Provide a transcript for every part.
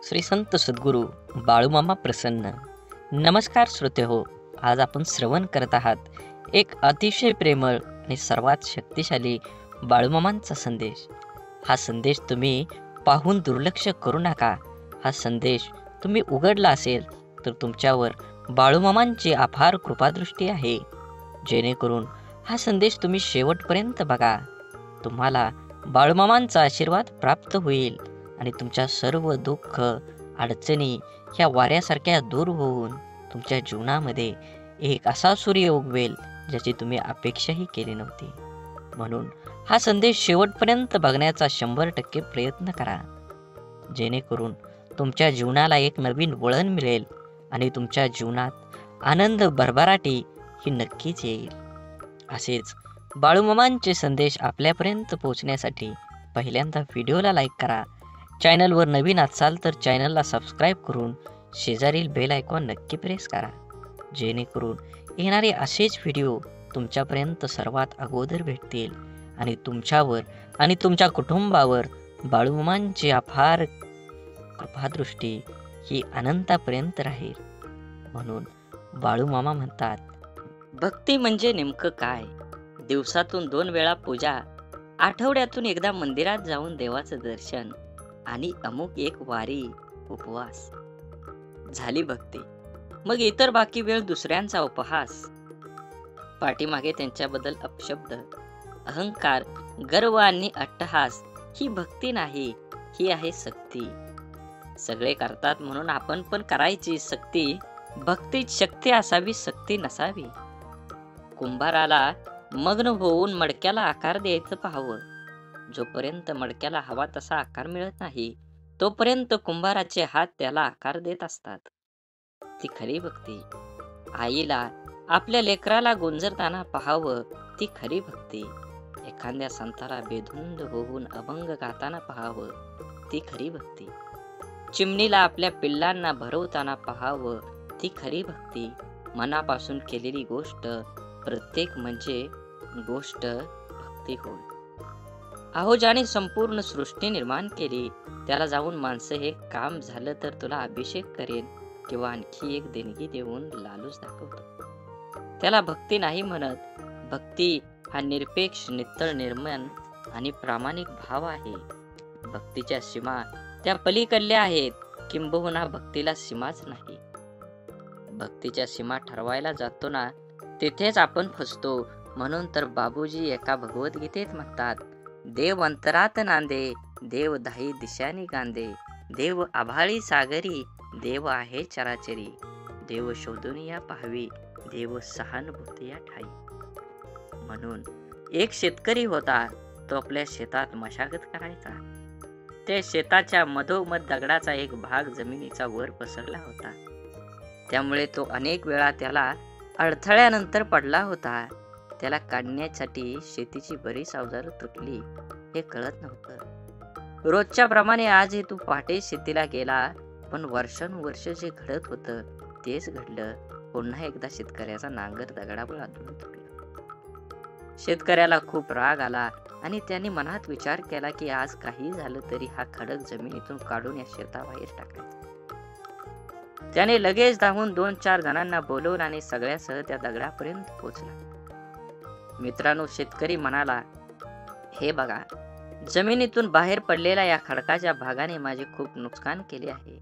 श्री संत सद्गुरू बाळूमामा प्रसन्न. नमस्कार श्रोते हो. आज आपण श्रवण करत आहात एक अतिशय प्रेमळ आणि सर्वात शक्तिशाली बाळूमामांचा संदेश. हा संदेश तुम्ही पाहून दुर्लक्ष करू नका. हा संदेश तुम्ही उघडला असेल तर तुमच्यावर बाळूमामांची अपार कृपादृष्टी आहे. जेणेकरून हा संदेश तुम्ही शेवटपर्यंत बघा. तुम्हाला बाळूमामांचा आशीर्वाद प्राप्त होईल आणि तुमच्या सर्व दुःख अडचणी ह्या वाऱ्यासारख्या दूर होऊन तुमच्या जीवनामध्ये एक असा सूर्य उगवेल ज्याची तुम्ही अपेक्षाही केली नव्हती. म्हणून हा संदेश शेवटपर्यंत बघण्याचा 100% प्रयत्न करा. जेणेकरून तुमच्या जीवनाला एक नवीन वळण मिळेल आणि तुमच्या जीवनात आनंद भरभराटी ही नक्कीच येईल. असेच बाळूमामांचे संदेश आपल्यापर्यंत पोहोचण्यासाठी पहिल्यांदा व्हिडिओला लाईक करा. चॅनलवर नवीन असाल तर चॅनलला सबस्क्राईब करून शेजारील बेल आयकॉन नक्की प्रेस करा. जेणेकरून येणारे असेच व्हिडिओ तुमच्यापर्यंत सर्वात अगोदर भेटतील आणि तुमच्यावर आणि तुमच्या कुटुंबावर बाळूमामांची अपार कृपादृष्टी ही अनंतापर्यंत राहील. म्हणून बाळूमामा म्हणतात, भक्ती म्हणजे नेमकं काय? दिवसातून 2 वेळा पूजा, आठवड्यातून एकदा मंदिरात जाऊन देवाचं दर्शन आणि अमुक एक वारी, उपवास. झाली भक्ती. मग इतर बाकी वेळ दुसऱ्यांचा उपहास. पाठीमागे त्यांच्याबद्दल अपशब्द, अहंकार, गर्व आणि अट्टहास ही भक्ती नाही, ही आहे सक्ती. सगळे करतात म्हणून आपण पण करायची सक्ती. भक्तीत शक्ती असावी, सक्ती नसावी. कुंभाराला मग्न होऊन मडक्याला आकार द्यायचं पाहावं. जोपर्यंत मडक्याला हवा तसा आकार मिळत नाही तोपर्यंत कुंभाराचे हात त्याला आकार देत असतात. ती खरी भक्ती. आईला आपल्या लेकराला गुंजरताना पाहावं, ती खरी भक्ती. एखाद्या संताला बेधुंद होऊन अभंग गाताना पाहावं, ती खरी भक्ती. चिमणीला आपल्या पिल्लांना भरवताना पाहावं, ती खरी भक्ती. मनापासून केलेली गोष्ट प्रत्येक म्हणजे गोष्ट भक्ती होय. अहो, ज्याने संपूर्ण सृष्टी निर्माण केली त्याला जाऊन माणसं हे काम झालं तर तुला अभिषेक करेन किंवा आणखी एक देणगी देऊन लालूच दाखवतो, त्याला भक्ती नाही म्हणत. भक्ती हा निरपेक्ष, नित्तळ, निर्मल आणि प्रामाणिक भाव आहे. भक्तीच्या सीमा त्या पलीकडल्या आहेत, किंबहुना भक्तीला सीमाच नाही. भक्तीच्या सीमा ठरवायला जातो ना तिथेच आपण फसतो. म्हणून तर बाबूजी एका भगवद्गीतेत म्हणतात, देव अंतरात नांदे, देव दाही दिशांनी गांदे, देव आभाळी सागरी, देव आहे चराचरी, देव शोधून या पाहावी, देव सहानुभूती या ठाई. म्हणून एक शेतकरी होता. तो आपल्या शेतात मशागत करायचा. त्या शेताच्या मधोमध दगडाचा एक भाग जमिनीचा वर पसरला होता. त्यामुळे तो अनेक वेळा त्याला अडथळ्यानंतर पडला होता. त्याला काढण्यासाठी शेतीची बरीच अवजारं तुटली हे कळत नव्हतं. रोजच्या प्रमाणे आजही तू पहाटे शेतीला गेला, पण वर्षानुवर्ष जे घडत होतं तेच घडलं. पुन्हा एकदा शेतकऱ्याचा नांगर दगडावर आदळून तुटला. शेतकऱ्याला खूप राग आला आणि त्याने मनात विचार केला की आज काही झालं तरी हा खडक जमिनीतून काढून या शेताबाहेर टाकायचा. त्याने लगेच धावून 2-4 जणांना बोलवून आणि सगळ्यासह त्या दगडापर्यंत पोहोचला. मित्रांनो, शेतकरी म्हणाला, हे बघा, जमिनीतून बाहेर पडलेल्या या खडकाच्या भागाने माझे खूप नुकसान केले आहे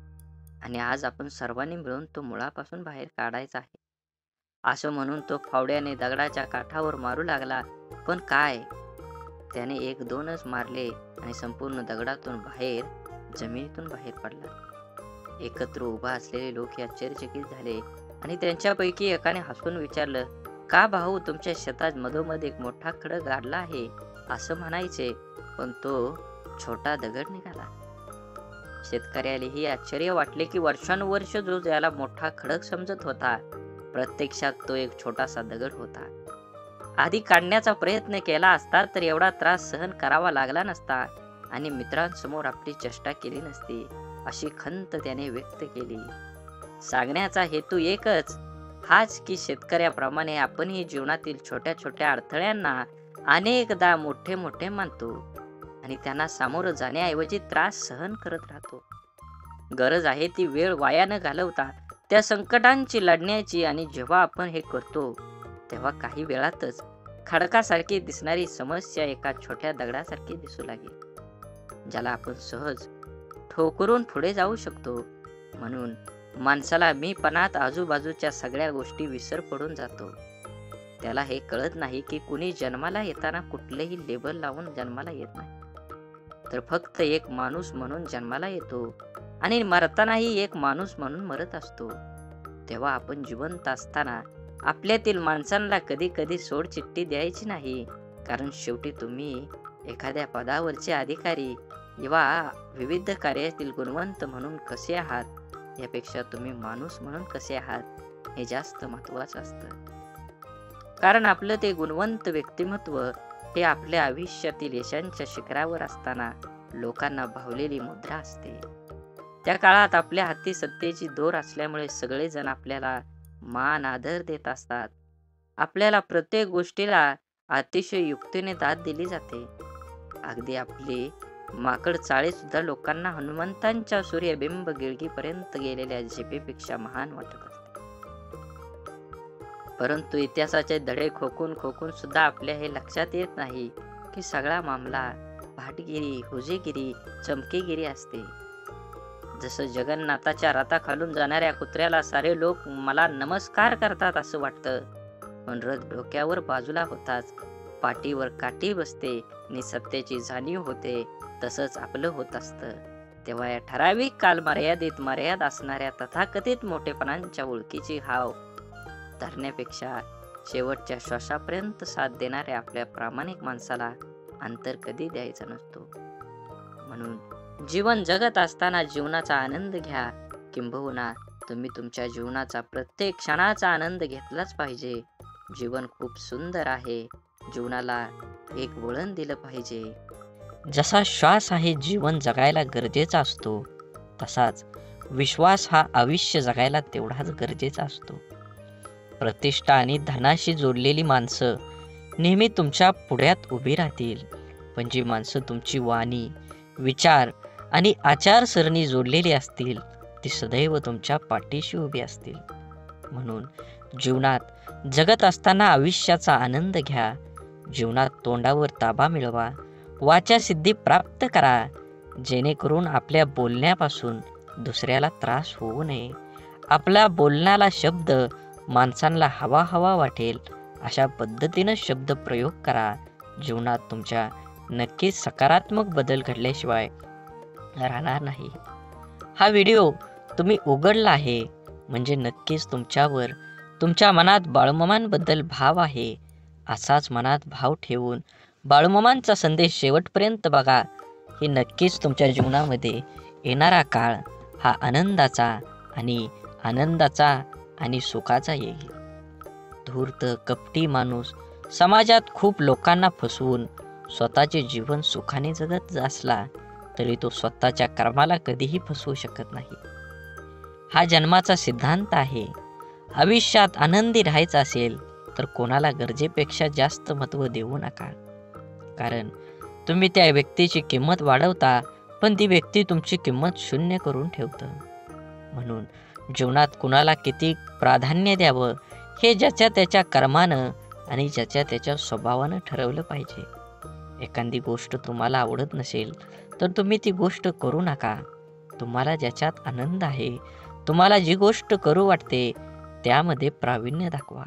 आणि आज आपण सर्वांनी मिळून तो मुळापासून बाहेर काढायचा आहे. असं म्हणून तो फावड्याने दगडाच्या काठावर मारू लागला. पण काय, त्याने 1-2च मारले आणि संपूर्ण दगडातून बाहेर, जमिनीतून बाहेर पडला. एकत्र उभा असलेले लोक आश्चर्यचकित झाले आणि त्यांच्यापैकी एकाने हसून विचारलं, का भाऊ, तुमच्या शेतात मधोमध एक मोठा खडक गाडला आहे असं म्हणायचे, पण तो छोटा दगड निघाला. शेतकऱ्यालाही आश्चर्य वाटले की वर्षानुवर्ष जो त्याला मोठा खडक समजत होता प्रत्यक्षात तो एक छोटासा दगड होता. आधी काढण्याचा प्रयत्न केला असता तर एवढा त्रास सहन करावा लागला नसता आणि मित्रांसमोर आपली चेष्टा केली नसती, अशी खंत त्याने व्यक्त केली. सांगण्याचा हेतू एकच, हाच की शेतकऱ्याप्रमाणे आपणही जीवनातील छोट्या छोट्या अडथळ्यांना अनेकदा मोठे मोठे मानतो आणि त्यांना सामोरं जाण्याऐवजी त्रास सहन करत राहतो. गरज आहे ती वेळ वाया न घालवता त्या संकटांची लढण्याची, आणि जेव्हा आपण हे करतो तेव्हा काही वेळातच खडकासारखी दिसणारी समस्या एका छोट्या दगडासारखी दिसू लागेल, ज्याला आपण सहज ठोकरून पुढे जाऊ शकतो. म्हणून माणसाला मीपणात आजूबाजूच्या सगळ्या गोष्टी विसर पडून जातो. त्याला हे कळत नाही की कुणी जन्माला येताना कुठलेही लेबल लावून जन्माला येत नाही, तर फक्त एक माणूस म्हणून जन्माला येतो आणि मरतानाही एक माणूस म्हणून मरत असतो. तेव्हा आपण जिवंत असताना आपल्यातील माणसांना कधी कधी सोडचिठ्ठी द्यायची नाही, कारण शेवटी तुम्ही एखाद्या पदावरचे अधिकारी किंवा विविध कार्यातील गुणवंत म्हणून कसे आहात यापेक्षा तुम्ही माणूस म्हणून कसे आहात हे जास्त महत्त्वाचं असतं. कारण आपलं ते गुणवंत व्यक्तिमत्व हे आपल्या आयुष्यातील यशांच्या शिखरावर असताना लोकांना भावलेली मुद्रा असते. त्या काळात आपल्या हाती सत्तेची दोर असल्यामुळे सगळेजण आपल्याला मान आदर देत असतात. आपल्याला प्रत्येक गोष्टीला अतिशय युक्तीने दाद दिली जाते. अगदी आपले माकड चाळे सुद्धा लोकांना हनुमंतांच्या सूर्यबिंब गिळगीपर्यंत गेलेल्या झेपेपेक्षा महान वाटत असते. परंतु इतिहासाचे धडे खोकून खोकून सुद्धा आपल्या हे लक्षात येत नाही की सगळा मामला भाटगिरी, हुजेगिरी, चमकेगिरी असते. जसं जगन्नाथाच्या रथाखालून जाणाऱ्या कुत्र्याला सारे लोक मला नमस्कार करतात असं वाटतं, पण रथ डोक्यावर बाजूला होताच पाठीवर काठी बसते आणि सत्तेची जाणीव होते. तसंच आपलं होत असतं. तेव्हा या ठराविक कालमर्यादेत मर्याद असणाऱ्या तथाकथित मोठेपणांच्या ओळखीची हाव धरण्यापेक्षा शेवटच्या श्वासापर्यंत साथ देणाऱ्या आपल्या प्रामाणिक माणसाला अंतर कधी द्यायचा नसतो. म्हणून जीवन जगत असताना जीवनाचा आनंद घ्या, किंबहुना तुम्ही तुमच्या जीवनाचा प्रत्येक क्षणाचा आनंद घेतलाच पाहिजे. जीवन खूप सुंदर आहे, जीवनाला एक वळण दिलं पाहिजे. जसा श्वास आहे जीवन जगायला गरजेचा असतो, तसाच विश्वास हा आयुष्य जगायला तेवढाच गरजेचा असतो. प्रतिष्ठा आणि धनाशी जोडलेली माणसं नेहमी तुमच्या पुढ्यात उभी राहतील, पण जी माणसं तुमची वाणी, विचार आणि आचारसरणी जोडलेली असतील ती सदैव तुमच्या पाठीशी उभी असतील. म्हणून जीवनात जगत असताना आयुष्याचा आनंद घ्या. जीवनात तोंडावर ताबा मिळवा, वाचा सिद्धी प्राप्त करा, जेणेकरून आपल्या बोलण्यापासून दुसऱ्याला त्रास होऊ नये. आपला बोलण्याला शब्द माणसांना हवा हवा वाटेल अशा पद्धतीनं शब्द प्रयोग करा. जीवनात तुमच्या नक्कीच सकारात्मक बदल घडल्याशिवाय राहणार नाही. हा व्हिडिओ तुम्ही उघडला आहे म्हणजे नक्कीच तुमच्यावर, तुमच्या मनात बाळूमामांबद्दल भाव आहे. असाच मनात भाव ठेवून बाळूमामांचा संदेश शेवटपर्यंत बघा. हे नक्कीच तुमच्या जीवनामध्ये येणारा काळ हा आनंदाचा आणि सुखाचा येईल. धूर्त कपटी माणूस समाजात खूप लोकांना फसवून स्वतःचे जीवन सुखाने जगत असला तरी तो स्वतःच्या कर्माला कधीही फसवू शकत नाही. हा जन्माचा सिद्धांत आहे. आयुष्यात आनंदी राहायचं असेल तर कोणाला गरजेपेक्षा जास्त महत्त्व देऊ नका, कारण तुम्ही त्या व्यक्तीची किंमत वाढवता पण ती व्यक्ती तुमची किंमत शून्य करून ठेवतं. म्हणून जीवनात कुणाला किती प्राधान्य द्यावं हे ज्याच्या त्याच्या कर्मानं आणि ज्याच्या त्याच्या स्वभावानं ठरवलं पाहिजे. एखादी गोष्ट तुम्हाला आवडत नसेल तर तुम्ही ती गोष्ट करू नका. तुम्हाला ज्याच्यात आनंद आहे, तुम्हाला जी गोष्ट करू वाटते त्यामध्ये प्रावीण्य दाखवा.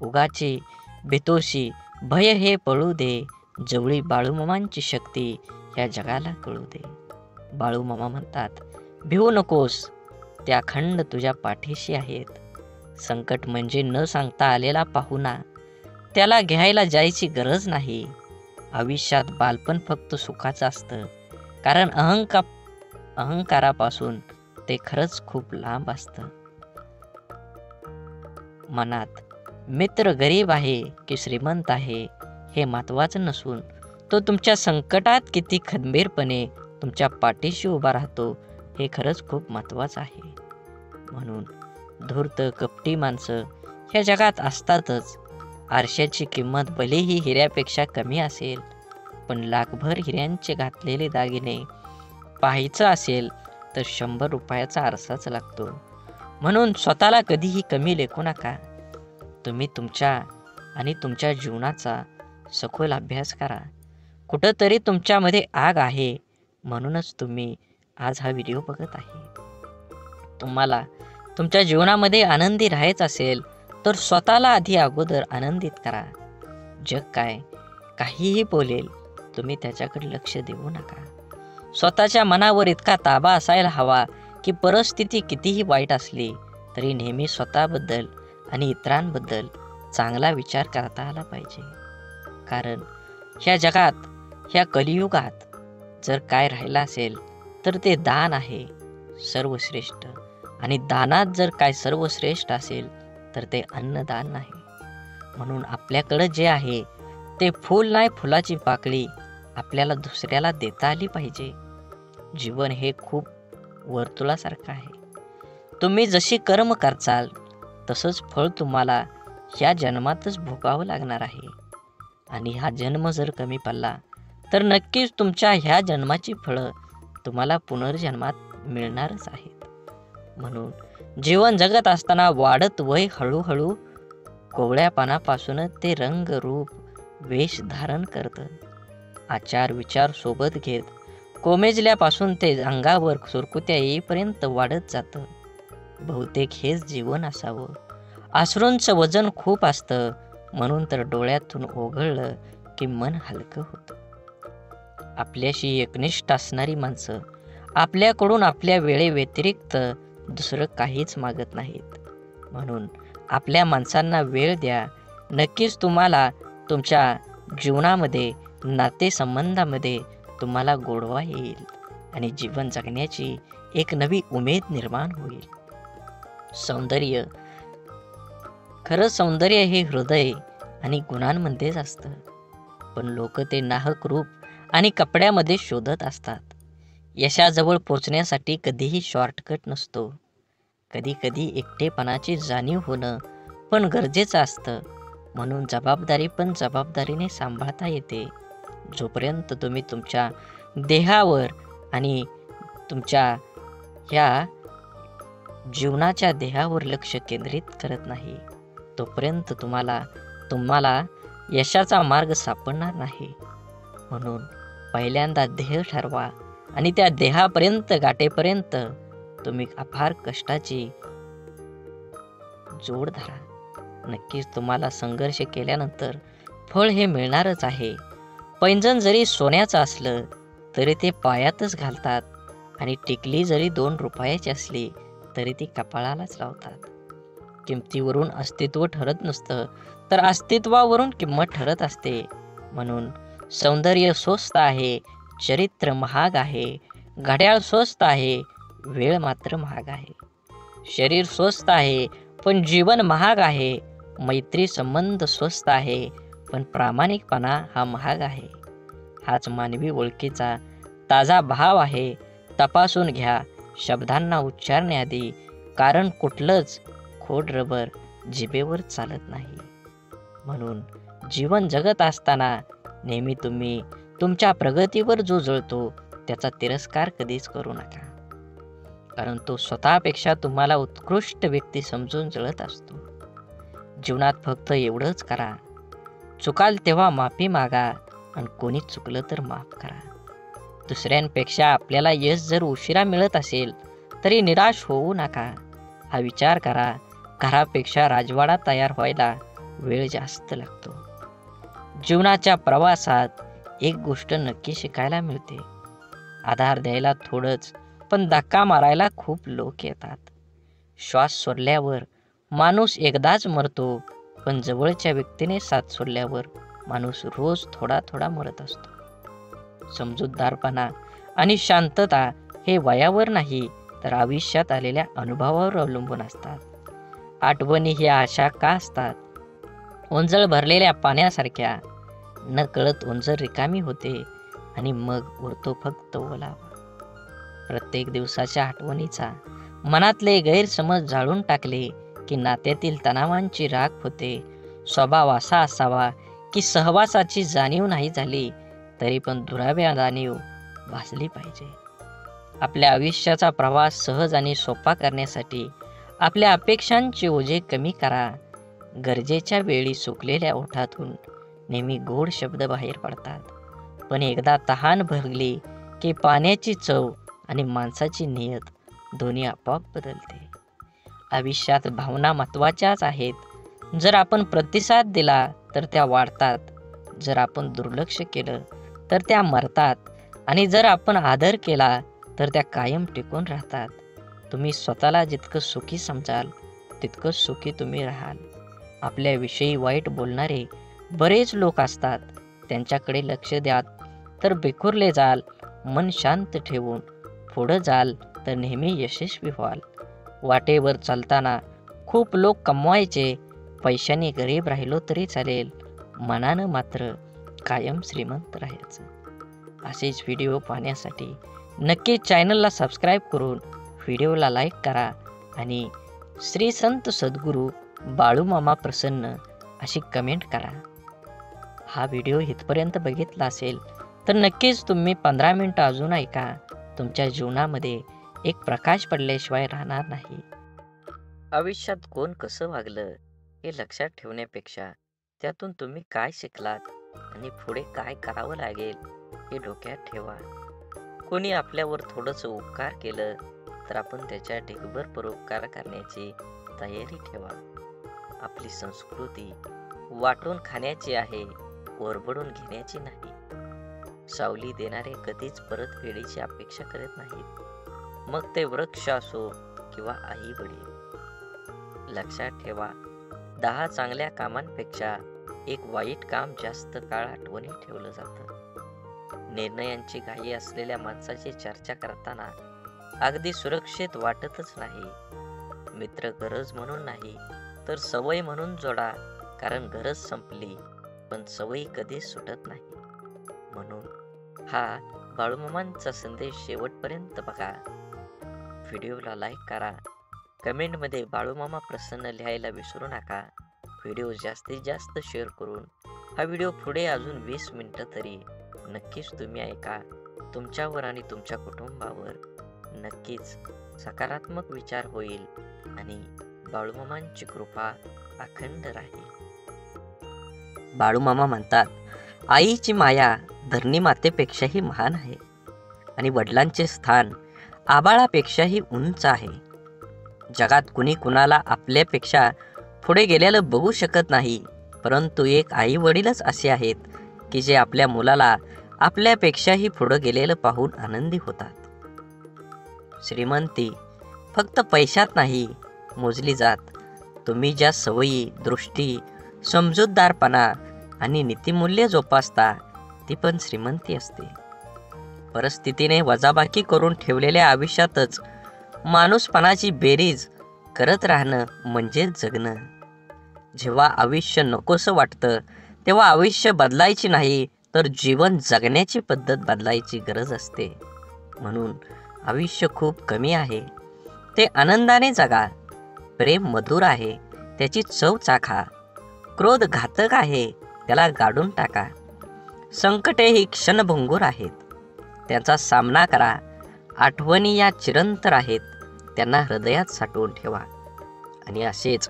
उगाची बेतोशी भय हे पळू दे, जवळी बाळूमामांची शक्ती या जगाला कळू दे. बाळूमामा म्हणतात, भिवू नकोस, त्या अखंड तुझ्या पाठीशी आहेत. संकट म्हणजे न सांगता आलेला पाहुणा, त्याला घ्यायला जायची गरज नाही. आयुष्यात बालपण फक्त सुखाचं असतं, कारण अहंकारापासून ते खरंच खूप लांब असतं. मनात मित्र गरीब आहे की श्रीमंत आहे हे महत्त्वाचं नसून तो तुमच्या संकटात किती खंबीरपणे तुमच्या पाठीशी उभा राहतो हे खरंच खूप महत्त्वाचं आहे. म्हणून धूर्त कपटी माणसं ह्या जगात असतातच. आरशाची किंमत भलेही हिऱ्यापेक्षा कमी असेल, पण लाखभर हिऱ्यांचे घातलेले दागिने पाहायचं असेल तर 100 रुपयाचा आरसाच लागतो. म्हणून स्वतःला कधीही कमी लेखू नका. तुम्ही तुमच्या आणि तुमच्या जीवनाचा सखोल अभ्यास करा. कुठंतरी तुमच्यामध्ये आग आहे, म्हणूनच तुम्ही आज हा व्हिडिओ बघत आहे. तुम्हाला तुमच्या जीवनामध्ये आनंदी राहायचं असेल तर स्वतःला आधी अगोदर आनंदित करा. जग काहीही बोलेल, तुम्ही त्याच्याकडे लक्ष देऊ नका. स्वतःच्या मनावर इतका ताबा असायला हवा की परिस्थिती कितीही वाईट असली तरी नेहमी स्वतःबद्दल आणि इतरांबद्दल चांगला विचार करता आला पाहिजे. कारण ह्या जगात, ह्या कलियुगात जर काय राहिलं असेल तर ते दान आहे सर्वश्रेष्ठ. आणि दानात जर काय सर्वश्रेष्ठ असेल तर ते अन्नदान आहे. म्हणून आपल्याकडं जे आहे ते फूल नाही, फुलाची पाकळी आपल्याला दुसऱ्याला देता आली पाहिजे. जीवन हे खूप वर्तुळासारखं आहे. तुम्ही जशी कर्म करचाल तसंच फळ तुम्हाला ह्या जन्मातच भोगावं लागणार आहे. आणि हा जन्म जर कमी पडला तर नक्कीच तुमच्या ह्या जन्माची फळं तुम्हाला पुनर्जन्मात मिळणारच आहेत. म्हणून जीवन जगत असताना वाढत वय हळूहळू कोवळ्या पानापासून ते रंग रूप वेश धारण करतं. आचार विचार सोबत घेत कोमेजल्यापासून ते अंगावर सुरकुत्या येईपर्यंत वाढत जातं. बहुतेक हेच जीवन असावं. अश्रूंचं वजन खूप असतं, म्हणून तर डोळ्यातून ओघळलं की मन हलकं होतं. आपल्याशी एकनिष्ठ असणारी माणसं आपल्याकडून आपल्या वेळेव्यतिरिक्त दुसरं काहीच मागत नाहीत. म्हणून आपल्या माणसांना वेळ द्या. नक्कीच तुम्हाला तुमच्या जीवनामध्ये, नातेसंबंधामध्ये तुम्हाला गोडवा येईल आणि जीवन जगण्याची एक नवी उमेद निर्माण होईल. सौंदर्य, खरं सौंदर्य हे हृदय आणि गुणांमध्येच असतं. पण लोक ते नाहक रूप आणि कपड्यामध्ये शोधत असतात. यशाजवळ पोचण्यासाठी कधीही शॉर्टकट नसतो. कधी कधी एकटेपणाची जाणीव होणं पण गरजेचं असतं. म्हणून जबाबदारी पण जबाबदारीने सांभाळता येते. जोपर्यंत तुम्ही तुमच्या देहावर आणि तुमच्या ह्या जीवनाच्या देहावर लक्ष केंद्रित करत नाही तोपर्यंत तुम्हाला यशाचा मार्ग सापडणार नाही. म्हणून पहिल्यांदा ध्येय ठरवा आणि त्या देहापर्यंत गाठेपर्यंत तुम्ही अपार कष्टाची जोड धरा. नक्कीच तुम्हाला संघर्ष केल्यानंतर फळ हे मिळणारच आहे. पैंजण जरी सोन्याचं असलं तरी ते पायातच घालतात आणि टिकली जरी 2 रुपयाची असली तरी ती कपाळालाच लावतात. किमतीवरून अस्तित्व ठरत नसतं तर अस्तित्वावरून किंमत ठरत असते. म्हणून सौंदर्य स्वस्त आहे, चरित्र महाग आहे, घड्याळ स्वस्त आहे, वेळ मात्र महाग आहे. शरीर स्वस्त आहे पण जीवन महाग आहे. मैत्री संबंध स्वस्त आहे पण प्रामाणिकपणा हा महाग आहे. हाच मानवी ओळखीचा ताजा भाव आहे. तपासून घ्या शब्दांना उच्चारण्याआधी, कारण कुठलंच खोड रबर जिभेवर चालत नाही. म्हणून जीवन जगत असताना नेहमी तुम्ही तुमच्या प्रगतीवर जो जळतो त्याचा तिरस्कार कधीच करू नका. कारण तो स्वतःपेक्षा तुम्हाला उत्कृष्ट व्यक्ती समजून जळत असतो. जीवनात फक्त एवढंच करा, चुकाल तेव्हा माफी मागा आणि कोणी चुकलं तर माफ करा. दुसऱ्यांपेक्षा आपल्याला यश जर उशिरा मिळत असेल तरी निराश होऊ नका. हा विचार करा, घरापेक्षा राजवाडा तयार व्हायला वेळ जास्त लागतो. जीवनाच्या प्रवासात एक गोष्ट नक्की शिकायला मिळते. आधार द्यायला थोडंच पण धक्का मारायला खूप लोक येतात. श्वास सोडल्यावर माणूस एकदाच मरतो, पण जवळच्या व्यक्तीने साथ सोडल्यावर माणूस रोज थोडा थोडा मरत असतो. समजूतदारपणा आणि शांतता हे वयावर नाही तर आयुष्यात आलेल्या अनुभवावर अवलंबून असतात. आठवणी ह्या अशा का असतात? ओंजळ भरलेल्या पाण्यासारख्या. न कळत ओंजळ रिकामी होते आणि मग उरतो फक्त ओलावा. प्रत्येक दिवसाच्या आठवणीचा मनातले गैरसमज जाळून टाकले की नात्यातील तणावांची राख होते. स्वभाव असा असावा की सहवासाची जाणीव नाही झाली तरी पण दुराव्या जाणीव भासली पाहिजे. आपल्या आयुष्याचा प्रवास सहज आणि सोपा करण्यासाठी आपल्या अपेक्षांचे ओझे कमी करा. गरजेच्या वेळी सुकलेल्या ओठातून नेहमी गोड शब्द बाहेर पडतात, पण एकदा तहान भरली की पाण्याची चव आणि माणसाची नियत दोन्ही आपोआप बदलते. आयुष्यात भावना महत्त्वाच्याच आहेत. जर आपण प्रतिसाद दिला तर त्या वाढतात, जर आपण दुर्लक्ष केलं तर त्या मरतात, आणि जर आपण आदर केला तर त्या कायम टिकून राहतात. तुम्ही स्वतःला जितकं सुखी समजाल तितकं सुखी तुम्ही राहाल. आपल्याविषयी वाईट बोलणारे बरेच लोक असतात, त्यांच्याकडे लक्ष द्या तर बिखुरले जाल. मन शांत ठेवून पुढं जाल तर नेहमी यशस्वी व्हाल. वाटेवर चालताना खूप लोक कमवायचे, पैशाने गरीब राहिलो तरी चालेल, मनानं मात्र कायम श्रीमंत राहायचं. असेच व्हिडिओ पाहण्यासाठी नक्की चॅनलला सबस्क्राईब करून व्हिडिओला लाईक करा आणि श्री संत सद्गुरू बाळूमामा प्रसन्न अशी कमेंट करा. हा व्हिडिओ इथपर्यंत बघितला असेल तर नक्कीच तुम्ही 15 मिनिटं अजून ऐका. तुमच्या जीवनामध्ये एक प्रकाश पडल्याशिवाय राहणार नाही. आयुष्यात कोण कसं वागलं हे लक्षात ठेवण्यापेक्षा त्यातून तुम्ही काय शिकलात आणि पुढे काय करावं लागेल हे डोक्यात ठेवा. कोणी आपल्यावर थोडंसं उपकार केलं तर आपण त्याच्या ढिगभर परोपकार करण्याची तयारी ठेवा. आपली संस्कृती वाटून खाण्याची आहे, ओरबडून घेण्याची नाही. सावली देणारे कधीच परतफेडीची अपेक्षा करत नाहीत, मग ते वृक्ष असो किंवा आई वडील. लक्षात ठेवा, 10 चांगल्या कामांपेक्षा एक वाईट काम जास्त काळ आठवणीत ठेवलं जातं. निर्णयांची घाई असलेल्या माणसाची चर्चा करताना अगदी सुरक्षित वाटतच नाही. मित्र गरज म्हणून नाही तर सवय म्हणून जोडा, कारण गरज संपली पण सवयी कधीच सुटत नाही. म्हणून हा बाळूमामांचा संदेश शेवटपर्यंत बघा. व्हिडिओला लाईक करा, कमेंटमध्ये बाळूमामा प्रसन्न लिहायला विसरू नका. व्हिडिओ जास्तीत जास्त शेअर करून हा व्हिडिओ पुढे अजून 20 मिनिटं तरी नक्कीच तुम्ही ऐका. तुमच्यावर आणि तुमच्या कुटुंबावर नक्कीच सकारात्मक विचार होईल आणि बाळूमामांची कृपा अखंड राहील. बाळूमामा म्हणतात, आईची माया धरणी मातेपेक्षाही महान आहे आणि वडिलांचे स्थान आभाळापेक्षाही उंच आहे. जगात कुणी कुणाला आपल्यापेक्षा पुढे गेलेलं बघू शकत नाही, परंतु एक आई वडीलच असे आहेत की जे आपल्या मुलाला आपल्यापेक्षाही पुढे गेलेलं पाहून आनंदी होतात. श्रीमंती फक्त पैशात नाही मोजली जात. तुम्ही ज्या सवयी, दृष्टी, समजूतदारपणा आणि नीतिमूल्य जोपासता ती पण श्रीमंती असते. परिस्थितीने वजाबाकी करून ठेवलेल्या आयुष्यातच माणूसपणाची बेरीज करत राहणं म्हणजे जगणं. जेव्हा आयुष्य नकोसं वाटतं तेव्हा आयुष्य बदलायची नाही तर जीवन जगण्याची पद्धत बदलायची गरज असते. म्हणून आयुष्य खूप कमी आहे, ते आनंदाने जगा. प्रेम मधुर आहे, त्याची चव चाखा. क्रोध घातक आहे, त्याला गाडून टाका. संकटे ही क्षणभंगूर आहेत, त्यांचा सामना करा. आठवणी या चिरंतर आहेत, त्यांना हृदयात साठवून ठेवा. आणि असेच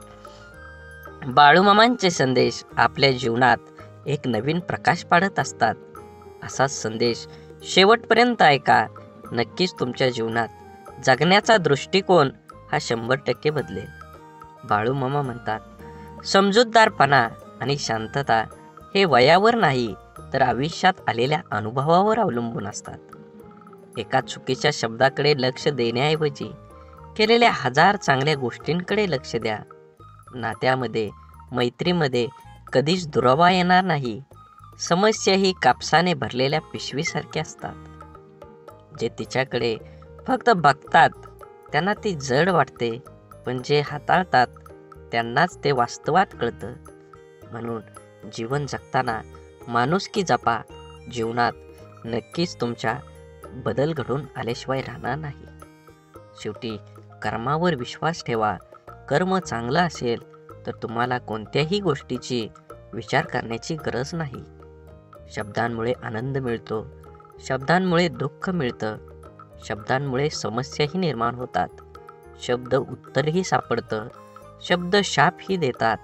बाळूमामांचे संदेश आपल्या जीवनात एक नवीन प्रकाश पाडत असतात. असा संदेश शेवटपर्यंत ऐका. नक्कीच तुमच्या जीवनात जगण्याचा दृष्टिकोन हा 100% बदलेल. बाळूमामा म्हणतात, समजूतदारपणा आणि शांतता हे वयावर नाही तर आयुष्यात आलेल्या अनुभवावर अवलंबून असतात. एका चुकीच्या शब्दाकडे लक्ष देण्याऐवजी केलेल्या 1000 चांगल्या गोष्टींकडे लक्ष द्या. नात्यामध्ये, मैत्रीमध्ये कधीच दुरावा येणार नाही. समस्या ही कापसाने भरलेल्या पिशवीसारख्या असतात. जे तिच्याकडे फक्त बघतात त्यांना ती जड वाटते, पण जे हाताळतात त्यांनाच ते वास्तवात कळतं. म्हणून जीवन जगताना माणुसकी जपा. जीवनात नक्कीच तुमच्या बदल घडून आल्याशिवाय राहणार नाही. शेवटी कर्मावर विश्वास ठेवा. कर्म चांगलं असेल तर तुम्हाला कोणत्याही गोष्टीची विचार करण्याची गरज नाही. शब्दांमुळे आनंद मिळतो, शब्दांमुळे दुःख मिळतं. शब्दांमुळे समस्याही निर्माण होतात. शब्द उत्तरही सापडतं, शब्द शापही देतात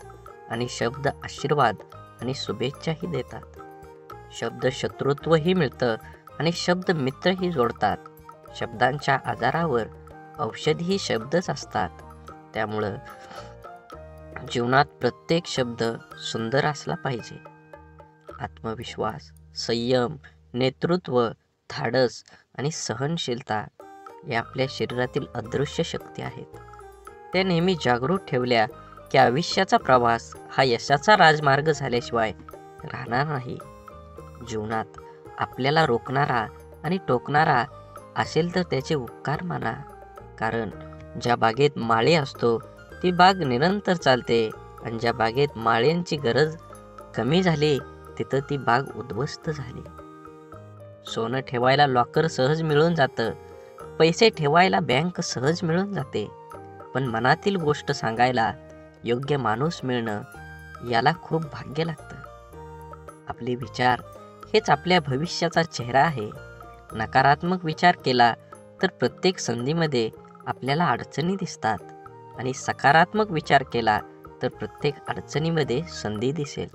आणि शब्द आशीर्वाद आणि शुभेच्छाही देतात. शब्द शत्रुत्वही मिळतं आणि शब्द मित्रही जोडतात. शब्दांच्या आजारावर औषधही शब्दच असतात. त्यामुळं जीवनात प्रत्येक शब्द सुंदर असला पाहिजे. आत्मविश्वास, संयम, नेतृत्व, धाडस आणि सहनशीलता या आपल्या शरीरातील अदृश्य शक्ती आहेत. त्या नेहमी जागृत ठेवल्या की आयुष्याचा प्रवास हा यशाचा राजमार्ग झाल्याशिवाय राहणार नाही. जीवनात आपल्याला रोखणारा आणि टोकणारा असेल तर त्याचे उपकार माना. कारण ज्या बागेत माळे असतो ती बाग निरंतर चालते आणि ज्या बागेत माळ्यांची गरज कमी झाली तिथं ती बाग उद्ध्वस्त झाली. सोनं ठेवायला लॉकर सहज मिळून जातं, पैसे ठेवायला बँक सहज मिळून जाते, पण मनातील गोष्ट सांगायला योग्य माणूस मिळणं याला खूप भाग्य लागतं. आपले विचार हेच आपल्या भविष्याचा चेहरा आहे. नकारात्मक विचार केला तर प्रत्येक संधीमध्ये आपल्याला अडचणी दिसतात आणि सकारात्मक विचार केला तर प्रत्येक अडचणीमध्ये संधी दिसेल.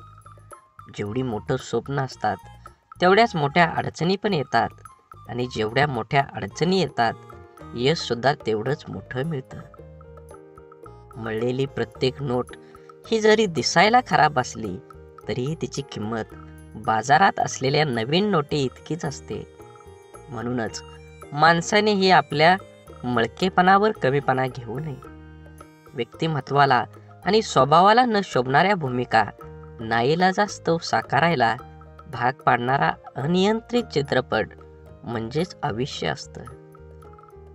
जेवढी मोठं स्वप्न असतात तेवढ्याच मोठ्या अडचणी पण येतात आणि जेवढ्या मोठ्या अडचणी येतात यशसुद्धा तेवढंच मोठं मिळतं. मळलेली प्रत्येक नोट ही जरी दिसायला खराब असली तरीही तिची किंमत बाजारात असलेल्या नवीन नोटी इतकीच असते. म्हणूनच माणसानेही आपल्या मळकेपणावर कमीपणा घेऊ नये. व्यक्तिमत्वाला आणि स्वभावाला न शोभणाऱ्या भूमिका नाईलाजास्तव साकारायला भाग पाडणारा अनियंत्रित चित्रपट म्हणजेच आयुष्य असतं.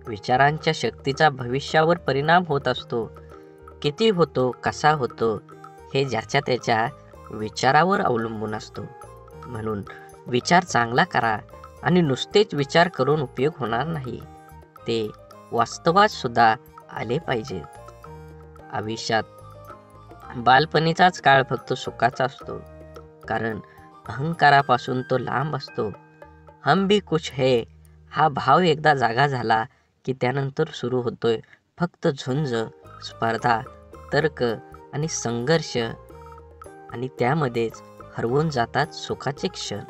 विचारांच्या शक्तीचा भविष्यावर परिणाम होत असतो. किती होतो, कसा होतो हे ज्याच्या त्याच्या विचारावर अवलंबून असतो. म्हणून विचार चांगला करा आणि नुसतेच विचार करून उपयोग होणार नाही, ते वास्तवात सुद्धा आले पाहिजेत. आयुष्यात बालपणीचाच काळ फक्त सुखाचा असतो, कारण अहंकारापासून तो लांब असतो. हम भी कुछ है हा भाव एकदा जागा झाला की त्यानंतर सुरू होतोय फक्त झुंज, स्पर्धा, तर्क आणि संघर्ष आणि त्यामध्येच हरवून जातात सुखाचे क्षण.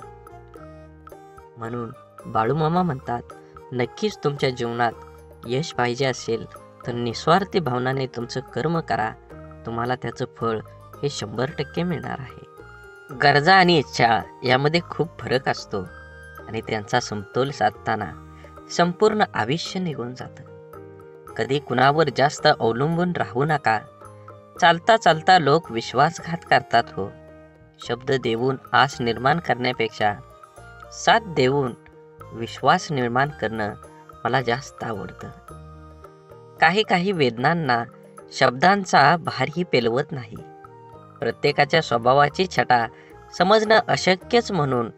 म्हणून बाळूमामा म्हणतात, नक्कीच तुमच्या जीवनात यश पाहिजे असेल तर निस्वार्थी भावनाने तुमचं कर्म करा. तुम्हाला त्याचं फळ हे 100% मिळणार आहे. गरजा आणि इच्छा यामध्ये खूप फरक असतो आणि त्यांचा समतोल साधताना संपूर्ण आयुष्य निघून जातं. कधी कुणावर जास्त अवलंबून राहू नका. चालता चालता लोक विश्वासघात करतात हो. शब्द देऊन आस निर्माण करण्यापेक्षा साथ देऊन विश्वास निर्माण करणं मला जास्त आवडतं. काही वेदनांना शब्दांचा भारही पेलवत नाही. प्रत्येकाच्या स्वभावाची छटा समजणं अशक्यच म्हणून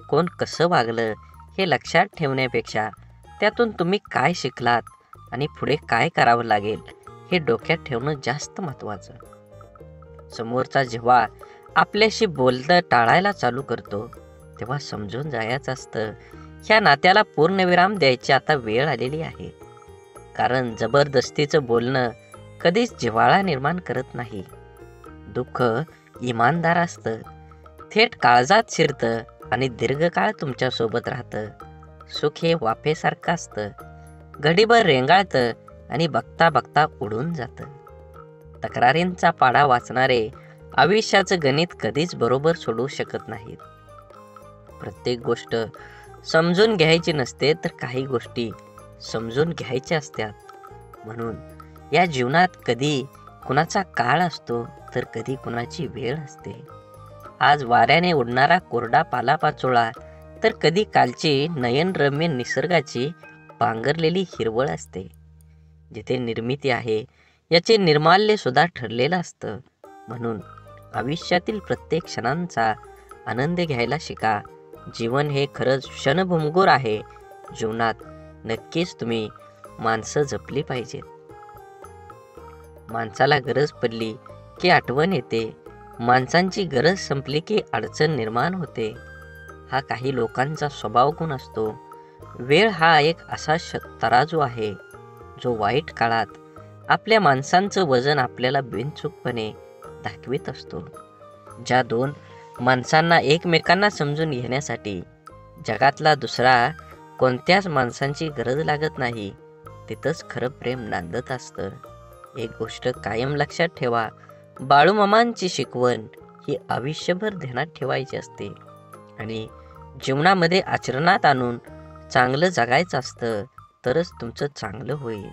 कोण कसं वागलं हे लक्षात ठेवण्यापेक्षा त्यातून तुम्ही काय शिकलात आणि पुढे काय करावं लागेल हे डोक्यात ठेवणं जास्त महत्त्वाचं. समोरचा जेव्हा आपल्याशी बोलणं टाळायला चालू करतो तेव्हा समजून जायचं असतं ह्या नात्याला पूर्णविराम द्यायची आता वेळ आलेली आहे. कारण जबरदस्तीचं बोलणं कधीच जिव्हाळा निर्माण करत नाही. दुःख इमानदार असतं, थेट काळजात शिरतं आणि दीर्घकाळ तुमच्यासोबत राहतं. सुख हे वाफेसारखं असतं, घडीभर रेंगाळतं आणि बघता बघता उडून जातं. तक्रारींचा पाढा वाचणारे आयुष्याचं गणित कधीच बरोबर सोडवू शकत नाहीत. प्रत्येक गोष्ट समजून घ्यायची नसते तर काही गोष्टी समजून घ्यायच्या असतात. म्हणून या जीवनात कधी कुणाचा काळ असतो तर कधी कुणाची वेळ असते. आज वाऱ्याने उडणारा कोरडा पालापाचोळा तर कधी कालची नयनरम्य निसर्गाची पांघरलेली हिरवळ असते. जिथे निर्मिती आहे याचे निर्माल्य सुद्धा ठरलेलं असतं. म्हणून आयुष्यातील प्रत्येक क्षणांचा आनंद घ्यायला शिका. जीवन हे खरंच क्षणभंगूर आहे. जीवनात नक्कीच तुम्ही माणसं जपली पाहिजेत. माणसाला गरज पडली की आठवण येते, माणसांची गरज संपली की अडचण निर्माण होते. हा काही लोकांचा स्वभाव गुण असतो. वेळ हा एक असा तराजू आहे जो वाईट काळात आपल्या माणसांचं वजन आपल्याला बिनचूकपणे दाखवित असतो. ज्या दोन माणसांना एकमेकांना समजून घेण्यासाठी जगातला दुसरा कोणत्याच माणसांची गरज लागत नाही, तिथंच खरं प्रेम नांदत असतं. एक गोष्ट कायम लक्षात ठेवा, बाळूमामांची शिकवण ही आयुष्यभर ध्यानात ठेवायची असते आणि जीवनामध्ये आचरणात आणून चांगलं जगायचं असतं, तरच तुमचं चांगलं होईल.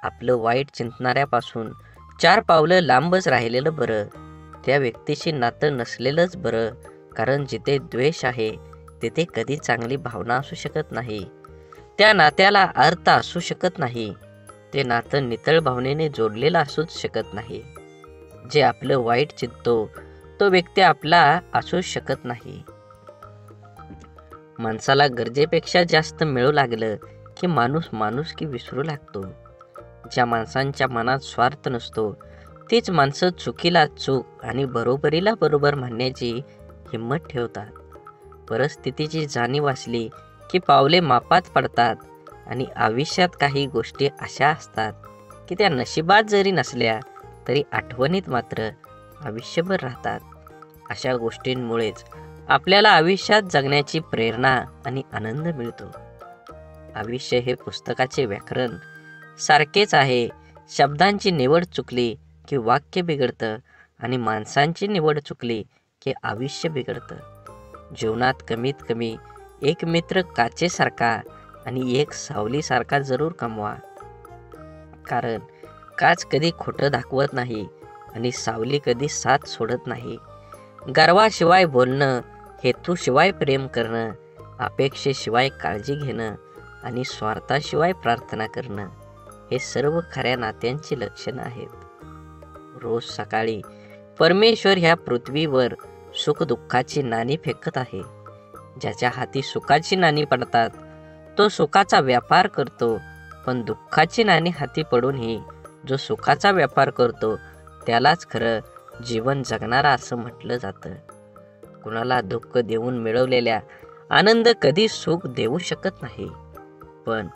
आपलं वाईट चिंतणाऱ्यापासून 4 पावलं लांबच राहिलेलं बरं. त्या व्यक्तीशी नातं नसलेलंच बरं, कारण जिथे द्वेष आहे तिथे कधी चांगली भावना असू शकत नाही. त्या नात्याला अर्थ असू शकत नाही. ते नातं नितळ भावनेने जोडलेलं असूच शकत नाही. जे आपलं वाईट चिंततो तो व्यक्ती आपला असू शकत नाही. माणसाला गरजेपेक्षा जास्त मिळू लागलं की माणुसकी विसरू लागतो. ज्या माणसांच्या मनात स्वार्थ नसतो तीच माणसं चुकीला चूक आणि बरोबरीला बरोबर म्हणण्याची हिंमत ठेवतात. परिस्थितीची जाणीव असली की पावले मापात पडतात आणि आयुष्यात काही गोष्टी अशा असतात की त्या नशिबात जरी नसल्या तरी आठवणीत मात्र आयुष्यभर राहतात. अशा गोष्टींमुळेच आपल्याला आयुष्यात जगण्याची प्रेरणा आणि आनंद मिळतो. आयुष्य हे पुस्तकाचे व्याकरण सारखेच आहे. शब्दांची निवड चुकली की वाक्य बिघडतं आणि माणसांची निवड चुकली की आयुष्य बिघडतं. जीवनात कमीत कमी एक मित्र काचेसारखा आणि एक सावलीसारखा जरूर कमवा, कारण काच कधी खोटं दाखवत नाही आणि सावली कधी साथ सोडत नाही. गर्वाशिवाय बोलणं, हेतूशिवाय प्रेम करणं, अपेक्षेशिवाय काळजी घेणं आणि स्वार्थाशिवाय प्रार्थना करणं हे सर्व खऱ्या नात्यांची लक्षणं आहेत. रोज सकाळी परमेश्वर ह्या पृथ्वीवर सुखदुःखाची नाणी फेकत आहे. ज्याच्या हाती सुखाची नाणी पडतात तो सुखाचा व्यापार करतो, पण दुःखाची नाणी हाती पडूनही जो सुखाचा व्यापार करतो त्यालाच खरं जीवन जगणारा असं म्हटलं जातं. कुणाला दुःख देऊन मिळवलेल्या आनंद कधी सुख देऊ शकत नाही, पण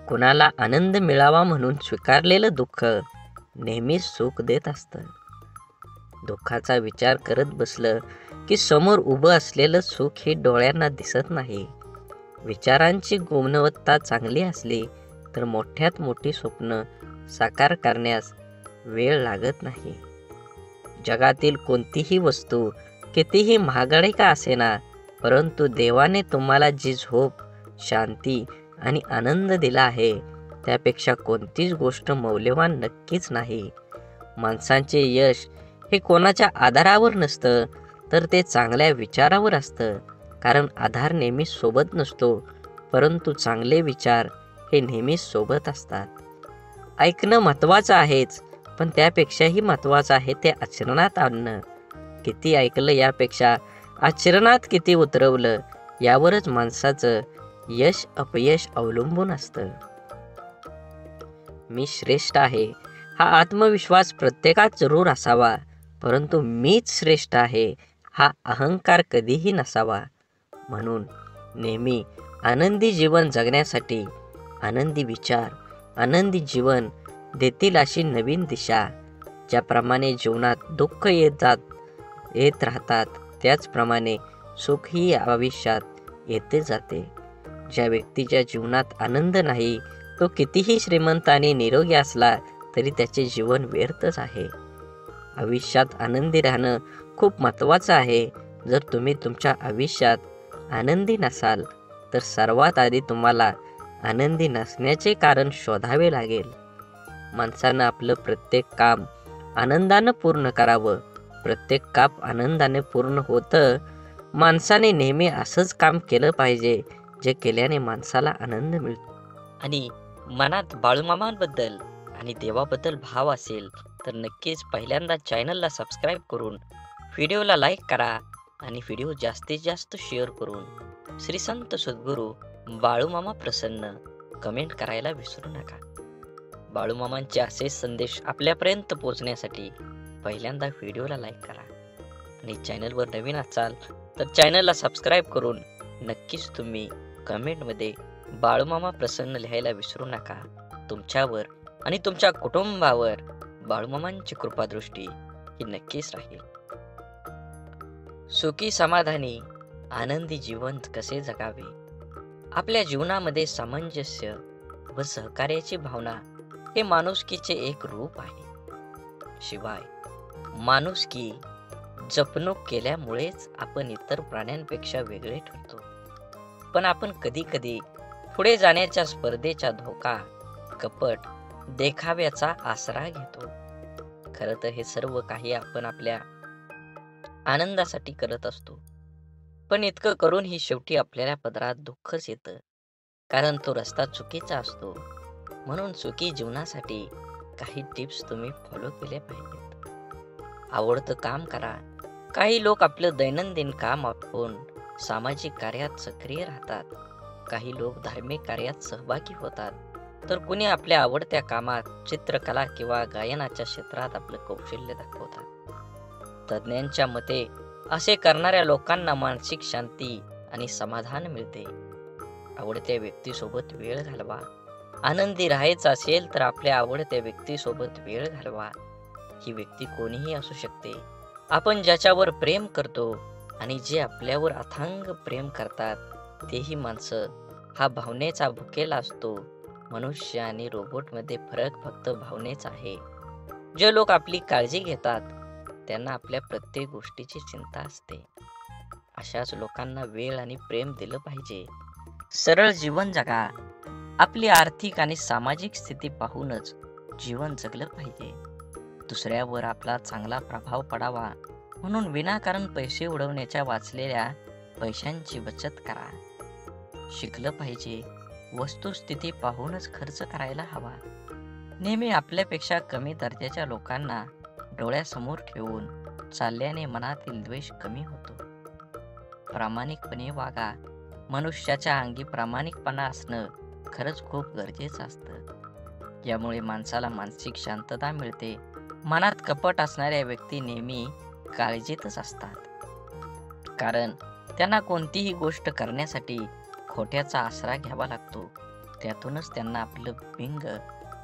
कुणाला आनंद मिळावा म्हणून स्वीकारलेलं दुःख नेहमीच सुख देत असतं. दुःखाचा विचार करत बसलं की समोर उभं असलेलं सुख हे डोळ्यांना दिसत नाही. विचारांची गुणवत्ता चांगली असली तर मोठ्यात मोठी स्वप्न साकार करण्यास वेळ लागत नाही. जगातील कोणतीही वस्तू कितीही महागडी का असेना, परंतु देवाने तुम्हाला जी झोप, शांती आणि आनंद दिला आहे त्यापेक्षा कोणतीच गोष्ट मौल्यवान नक्कीच नाही. माणसांचे यश हे कोणाच्या आधारावर नसतं, तर ते चांगल्या विचारावर असतं. कारण आधार नेहमी सोबत नसतो, परंतु चांगले विचार हे नेहमी सोबत असतात. ऐकणं महत्त्वाचं आहेच, पण त्यापेक्षाही महत्त्वाचं आहे ते आचरणात आणणं. किती ऐकलं यापेक्षा आचरणात किती उतरवलं यावरच माणसाचं यश अपयश अवलंबून असतं. मी श्रेष्ठ आहे हा आत्मविश्वास प्रत्येकात जरूर असावा, परंतु मीच श्रेष्ठ आहे हा अहंकार कधीही नसावा. म्हणून नेहमी आनंदी जीवन जगण्यासाठी आनंदी विचार, आनंदी जीवन देतील अशी नवीन दिशा. ज्याप्रमाणे जीवनात दुःख येत राहतात त्याचप्रमाणे सुखही आयुष्यात येते जाते. ज्या व्यक्तीच्या जीवनात आनंद नाही तो कितीही श्रीमंत आणि निरोगी असला तरी त्याचे जीवन व्यर्थच आहे. आयुष्यात आनंदी राहणं खूप महत्त्वाचं आहे. जर तुम्ही तुमच्या आयुष्यात आनंदी नसाल तर सर्वात आधी तुम्हाला आनंदी नसण्याचे कारण शोधावे लागेल. माणसानं आपलं प्रत्येक काम आनंदानं पूर्ण करावं. प्रत्येक काम आनंदाने पूर्ण होतं. माणसाने नेहमी असंच काम केलं पाहिजे जे केल्याने माणसाला आनंद मिळतो. आणि मनात बाळूमामांबद्दल आणि देवाबद्दल भाव असेल तर नक्कीच पहिल्यांदा चॅनलला सबस्क्राईब करून व्हिडिओला लाईक करा आणि व्हिडिओ जास्तीत जास्त शेअर करून श्री संत सद्गुरू बाळूमामा प्रसन्न कमेंट करायला विसरू नका. बाळूमामांचे असे संदेश आपल्यापर्यंत पोहोचण्यासाठी पहिल्यांदा व्हिडिओला लाईक करा आणि चॅनलवर नवीन असाल तर चॅनलला सबस्क्राईब करून नक्कीच तुम्ही कमेंटमध्ये बाळूमामा प्रसन्न लिहायला विसरू नका. तुमच्यावर आणि तुमच्या कुटुंबावर बाळूमामांची कृपादृष्टी ही नक्कीच राहील. सुखी समाधानी आनंदी जीवन कसे जगावे? आपल्या जीवनामध्ये सामंजस्य व सहकार्याची भावना हे माणुसकीचे एक रूप आहे. शिवाय माणुसकी जपणूक केल्यामुळेच आपण इतर प्राण्यांपेक्षा वेगळे ठरतो. पण आपण कधी कधी पुढे जाण्याच्या स्पर्धेचा धोका, कपट, देखाव्याचा आसरा घेतो. खरं तर हे सर्व काही आपण आपल्या आनंदासाठी करत असतो. पण इतकं करूनही शेवटी आपल्याला पदरात दुःखच येतं, कारण तो रस्ता चुकीचा असतो. म्हणून सुखी जीवनासाठी काही टिप्स तुम्ही फॉलो केल्या पाहिजेत. आवडतं काम करा. काही लोक आपलं दैनंदिन काम आटोपून सामाजिक कार्यात सक्रिय राहतात. काही लोक धार्मिक कार्यात सहभागी होतात, तर कुणी आपल्या आवडत्या कामात, चित्रकला किंवा गायनाच्या क्षेत्रात आपलं कौशल्य दाखवतात. तज्ज्ञांच्या मते असे करणाऱ्या लोकांना मानसिक शांती आणि समाधान मिळते. आवडत्या व्यक्तीसोबत वेळ घालवा. आनंदी राहायचं असेल तर आपल्या आवडत्या व्यक्तीसोबत वेळ घालवा. ही व्यक्ती कोणीही असू शकते. आपण ज्याच्यावर प्रेम करतो आणि जे आपल्यावर अथांग प्रेम करतात तेही माणसं. हा भावनेचा भुकेला असतो. मनुष्य आणि रोबोटमध्ये फरक फक्त भावनेचा आहे. जे लोक आपली काळजी घेतात त्यांना आपल्या प्रत्येक गोष्टीची चिंता असते. अशाच लोकांना वेळ आणि प्रेम दिलं पाहिजे. सरळ जीवन जगा. आपली आर्थिक आणि सामाजिक स्थिती पाहूनच जीवन जगलं पाहिजे. दुसऱ्यावर आपला चांगला प्रभाव पडावा म्हणून विनाकारण पैसे उडवण्याच्या वाचलेल्या पैशांची बचत करा. शिकलं पाहिजे. वस्तुस्थिती पाहूनच खर्च करायला हवा. नेहमी आपल्यापेक्षा कमी दर्जाच्या लोकांना डोळ्यासमोर ठेवून चालल्याने मनातील द्वेष कमी होतो. प्रामाणिकपणे वागा. मनुष्याच्या अंगी प्रामाणिकपणा असणं खरंच खूप गरजेचं असतं. यामुळे माणसाला मानसिक शांतता मिळते. मनात कपट असणाऱ्या व्यक्ती नेहमी काळजीतच असतात, कारण त्यांना कोणतीही गोष्ट करण्यासाठी खोट्याचा आसरा घ्यावा लागतो. त्यातूनच त्यांना आपलं बिंग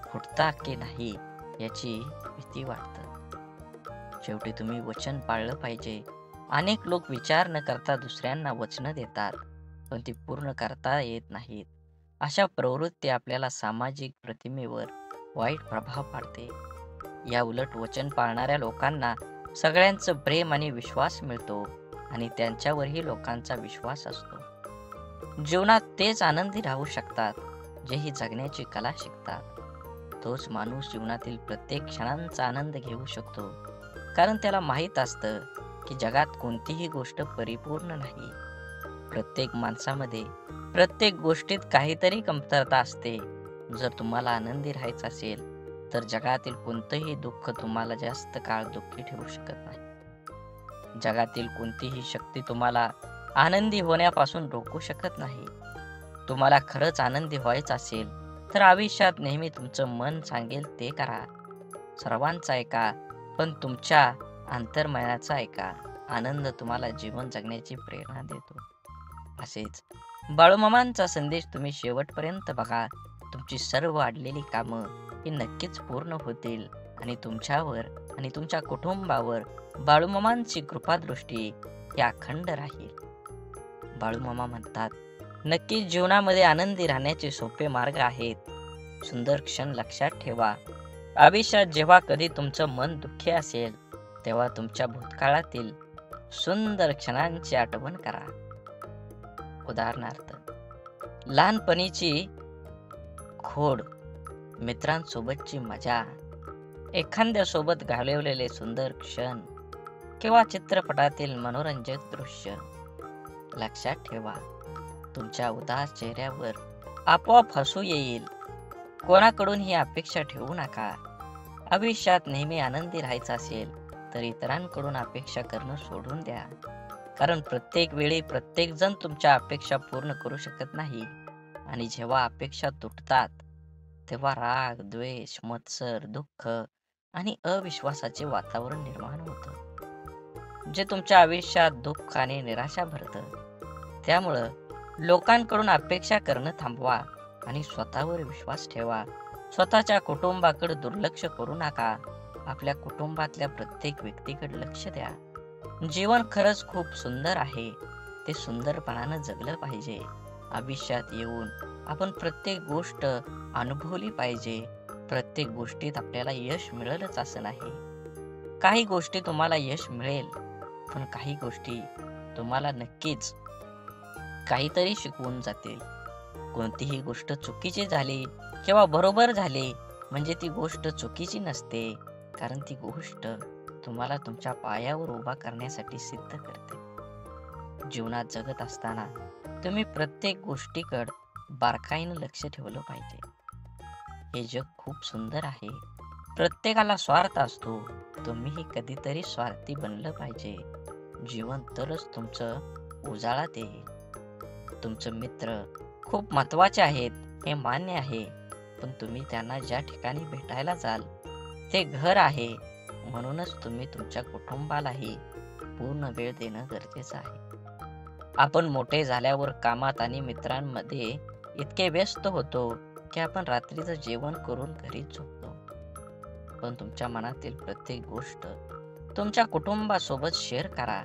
फुटता की नाही याची भीती वाटतं. शेवटी तुम्ही वचन पाळलं पाहिजे. अनेक लोक विचार न करता दुसऱ्यांना वचनं देतात, पण ती पूर्ण करता येत नाहीत. अशा प्रवृत्ती आपल्याला सामाजिक प्रतिमेवर वाईट प्रभाव पाडते. या उलट वचन पाळणाऱ्या लोकांना सगळ्यांचं प्रेम आणि विश्वास मिळतो आणि त्यांच्यावरही लोकांचा विश्वास असतो. जीवनात तेच आनंदी राहू शकतात जेही जगण्याची कला शिकतात. तोच माणूस जीवनातील प्रत्येक क्षणांचा आनंद घेऊ शकतो, कारण त्याला माहीत असतं की जगात कोणतीही गोष्ट परिपूर्ण नाही. प्रत्येक माणसामध्ये, प्रत्येक गोष्टीत काहीतरी कमतरता असते. जर तुम्हाला आनंदी राहायचं असेल तर जगातील कोणतंही दुःख तुम्हाला जास्त काळ दुःखी ठेवू शकत नाही. जगातील कोणतीही शक्ती तुम्हाला आनंदी होण्यापासून रोखू शकत नाही. तुम्हाला खरंच आनंदी व्हायचं असेल तर आयुष्यात नेहमी तुमचं मन सांगेल ते करा. सर्वांचा ऐका, पण तुमच्या अंतर्मनाचा ऐका. आनंद तुम्हाला जीवन जगण्याची प्रेरणा देतो. असेच बाळूमामांचा संदेश तुम्ही शेवटपर्यंत बघा. तुमची सर्व अडलेली कामं ही नक्कीच पूर्ण होतील आणि तुमच्यावर आणि तुमच्या कुटुंबावर बाळूमामांची कृपादृष्टी ही अखंड राहील. बाळूमामा म्हणतात, नक्कीच जीवनामध्ये आनंदी राहण्याचे सोपे मार्ग आहेत. सुंदर क्षण लक्षात ठेवा. आयुष्यात जेव्हा कधी तुमचं मन दुःखी असेल तेव्हा तुमच्या भूतकाळातील सुंदर क्षणांची आठवण करा. उदाहरणार्थ, लहानपणीची खोड, मित्रांसोबतची मजा, एखाद्यासोबत घालवलेले सुंदर क्षण किंवा चित्रपटातील मनोरंजक दृश्य. लक्षात ठेवा, तुमच्या उदास चेहऱ्यावर आपोआप हसू येईल. कोणाकडून ही अपेक्षा ठेवू नका. आयुष्यात नेहमी आनंदी राहायचं असेल तर इतरांकडून अपेक्षा करणं सोडून द्या, कारण प्रत्येक वेळी प्रत्येक जण तुमच्या अपेक्षा पूर्ण करू शकत नाही. आणि जेव्हा अपेक्षा तुटतात तेव्हा राग, द्वेष, मत्सर, दुःख आणि अविश्वासाचे वातावरण निर्माण होतं, जे तुमच्या आयुष्यात दुःख आणि निराशा भरतं. त्यामुळं लोकांकडून अपेक्षा करणं थांबवा आणि स्वतःवर विश्वास ठेवा. स्वतःच्या कुटुंबाकडे दुर्लक्ष करू नका. आपल्या कुटुंबातल्या प्रत्येक व्यक्तीकडे लक्ष द्या. जीवन खरंच खूप सुंदर आहे. ते सुंदरपणानं जगलं पाहिजे. आयुष्यात येऊन आपण प्रत्येक गोष्ट अनुभवली पाहिजे. प्रत्येक गोष्टीत आपल्याला यश मिळेलच असं नाही. काही गोष्टी तुम्हाला यश मिळेल, पण काही गोष्टी तुम्हाला नक्कीच काहीतरी शिकवून जातील. कोणतीही गोष्ट चुकीची झाली किंवा बरोबर झाली म्हणजे ती गोष्ट चुकीची नसते, कारण ती गोष्ट तुम्हाला तुमच्या पायावर उभा करण्यासाठी सिद्ध करते. जीवनात जगत असताना तुम्ही प्रत्येक गोष्टीकडे बारकाईनं लक्ष ठेवलं पाहिजे. हे जग खूप सुंदर आहे. प्रत्येकाला स्वार्थ असतो. तुम्हीही कधीतरी स्वार्थी बनलं पाहिजे. जीवन तरच तुमचं उजाळात येईल. तुमचे मित्र खूप महत्वाचे आहेत हे मान्य आहे, पण तुम्ही त्यांना ज्या ठिकाणी भेटायला जाल ते घर आहे. म्हणूनच तुम्ही तुमच्या कुटुंबालाही पूर्ण वेळ देणं गरजेचं आहे. आपण मोठे झाल्यावर कामात आणि मित्रांमध्ये इतके व्यस्त होतो की आपण रात्रीचं जेवण करून घरी झोपतो. पण तुमच्या मनातील प्रत्येक गोष्ट तुमच्या कुटुंबासोबत शेअर करा.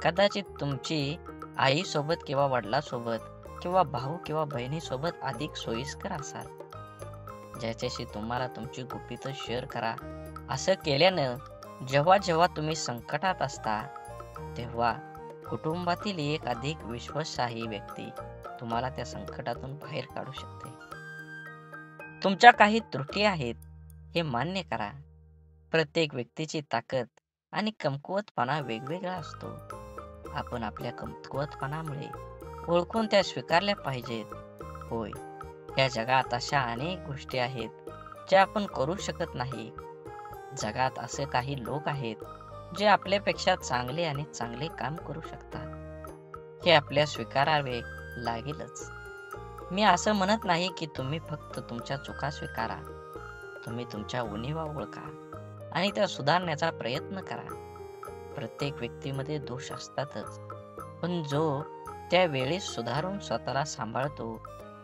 कदाचित तुमची आईसोबत किंवा वडिलांसोबत किंवा भाऊ किंवा बहिणीसोबत अधिक सोयीस्कर असाल. ज्याच्याशी तुम्हाला तुमची गुपितं शेअर करा. असं केल्यानं जेव्हा जेव्हा तुम्ही संकटात असता तेव्हा कुटुंबातील एक अधिक विश्वासार्ह व्यक्ती तुम्हाला त्या संकटातून बाहेर काढू शकते. तुमच्या काही त्रुटी आहेत हे मान्य करा. प्रत्येक व्यक्तीची ताकद आणि कमकुवतपणा वेगवेगळा असतो. आपण आपल्या कमकुवतपणामुळे ओळखून त्या स्वीकारल्या पाहिजेत. होय, या जगात अशा अनेक गोष्टी आहेत ज्या आपण करू शकत नाही. जगात असे काही लोक आहेत जे आपल्यापेक्षा चांगले आणि चांगले काम करू शकतात. हे आपल्या स्वीकारावे लागेलच. मी असं म्हणत नाही की तुम्ही फक्त तुमच्या चुका स्वीकारा. तुम्ही तुमच्या उणिवा ओळखा आणि त्या सुधारण्याचा प्रयत्न करा. प्रत्येक व्यक्तीमध्ये दोष असतातच, पण जो त्यावेळी सुधारून स्वतःला सांभाळतो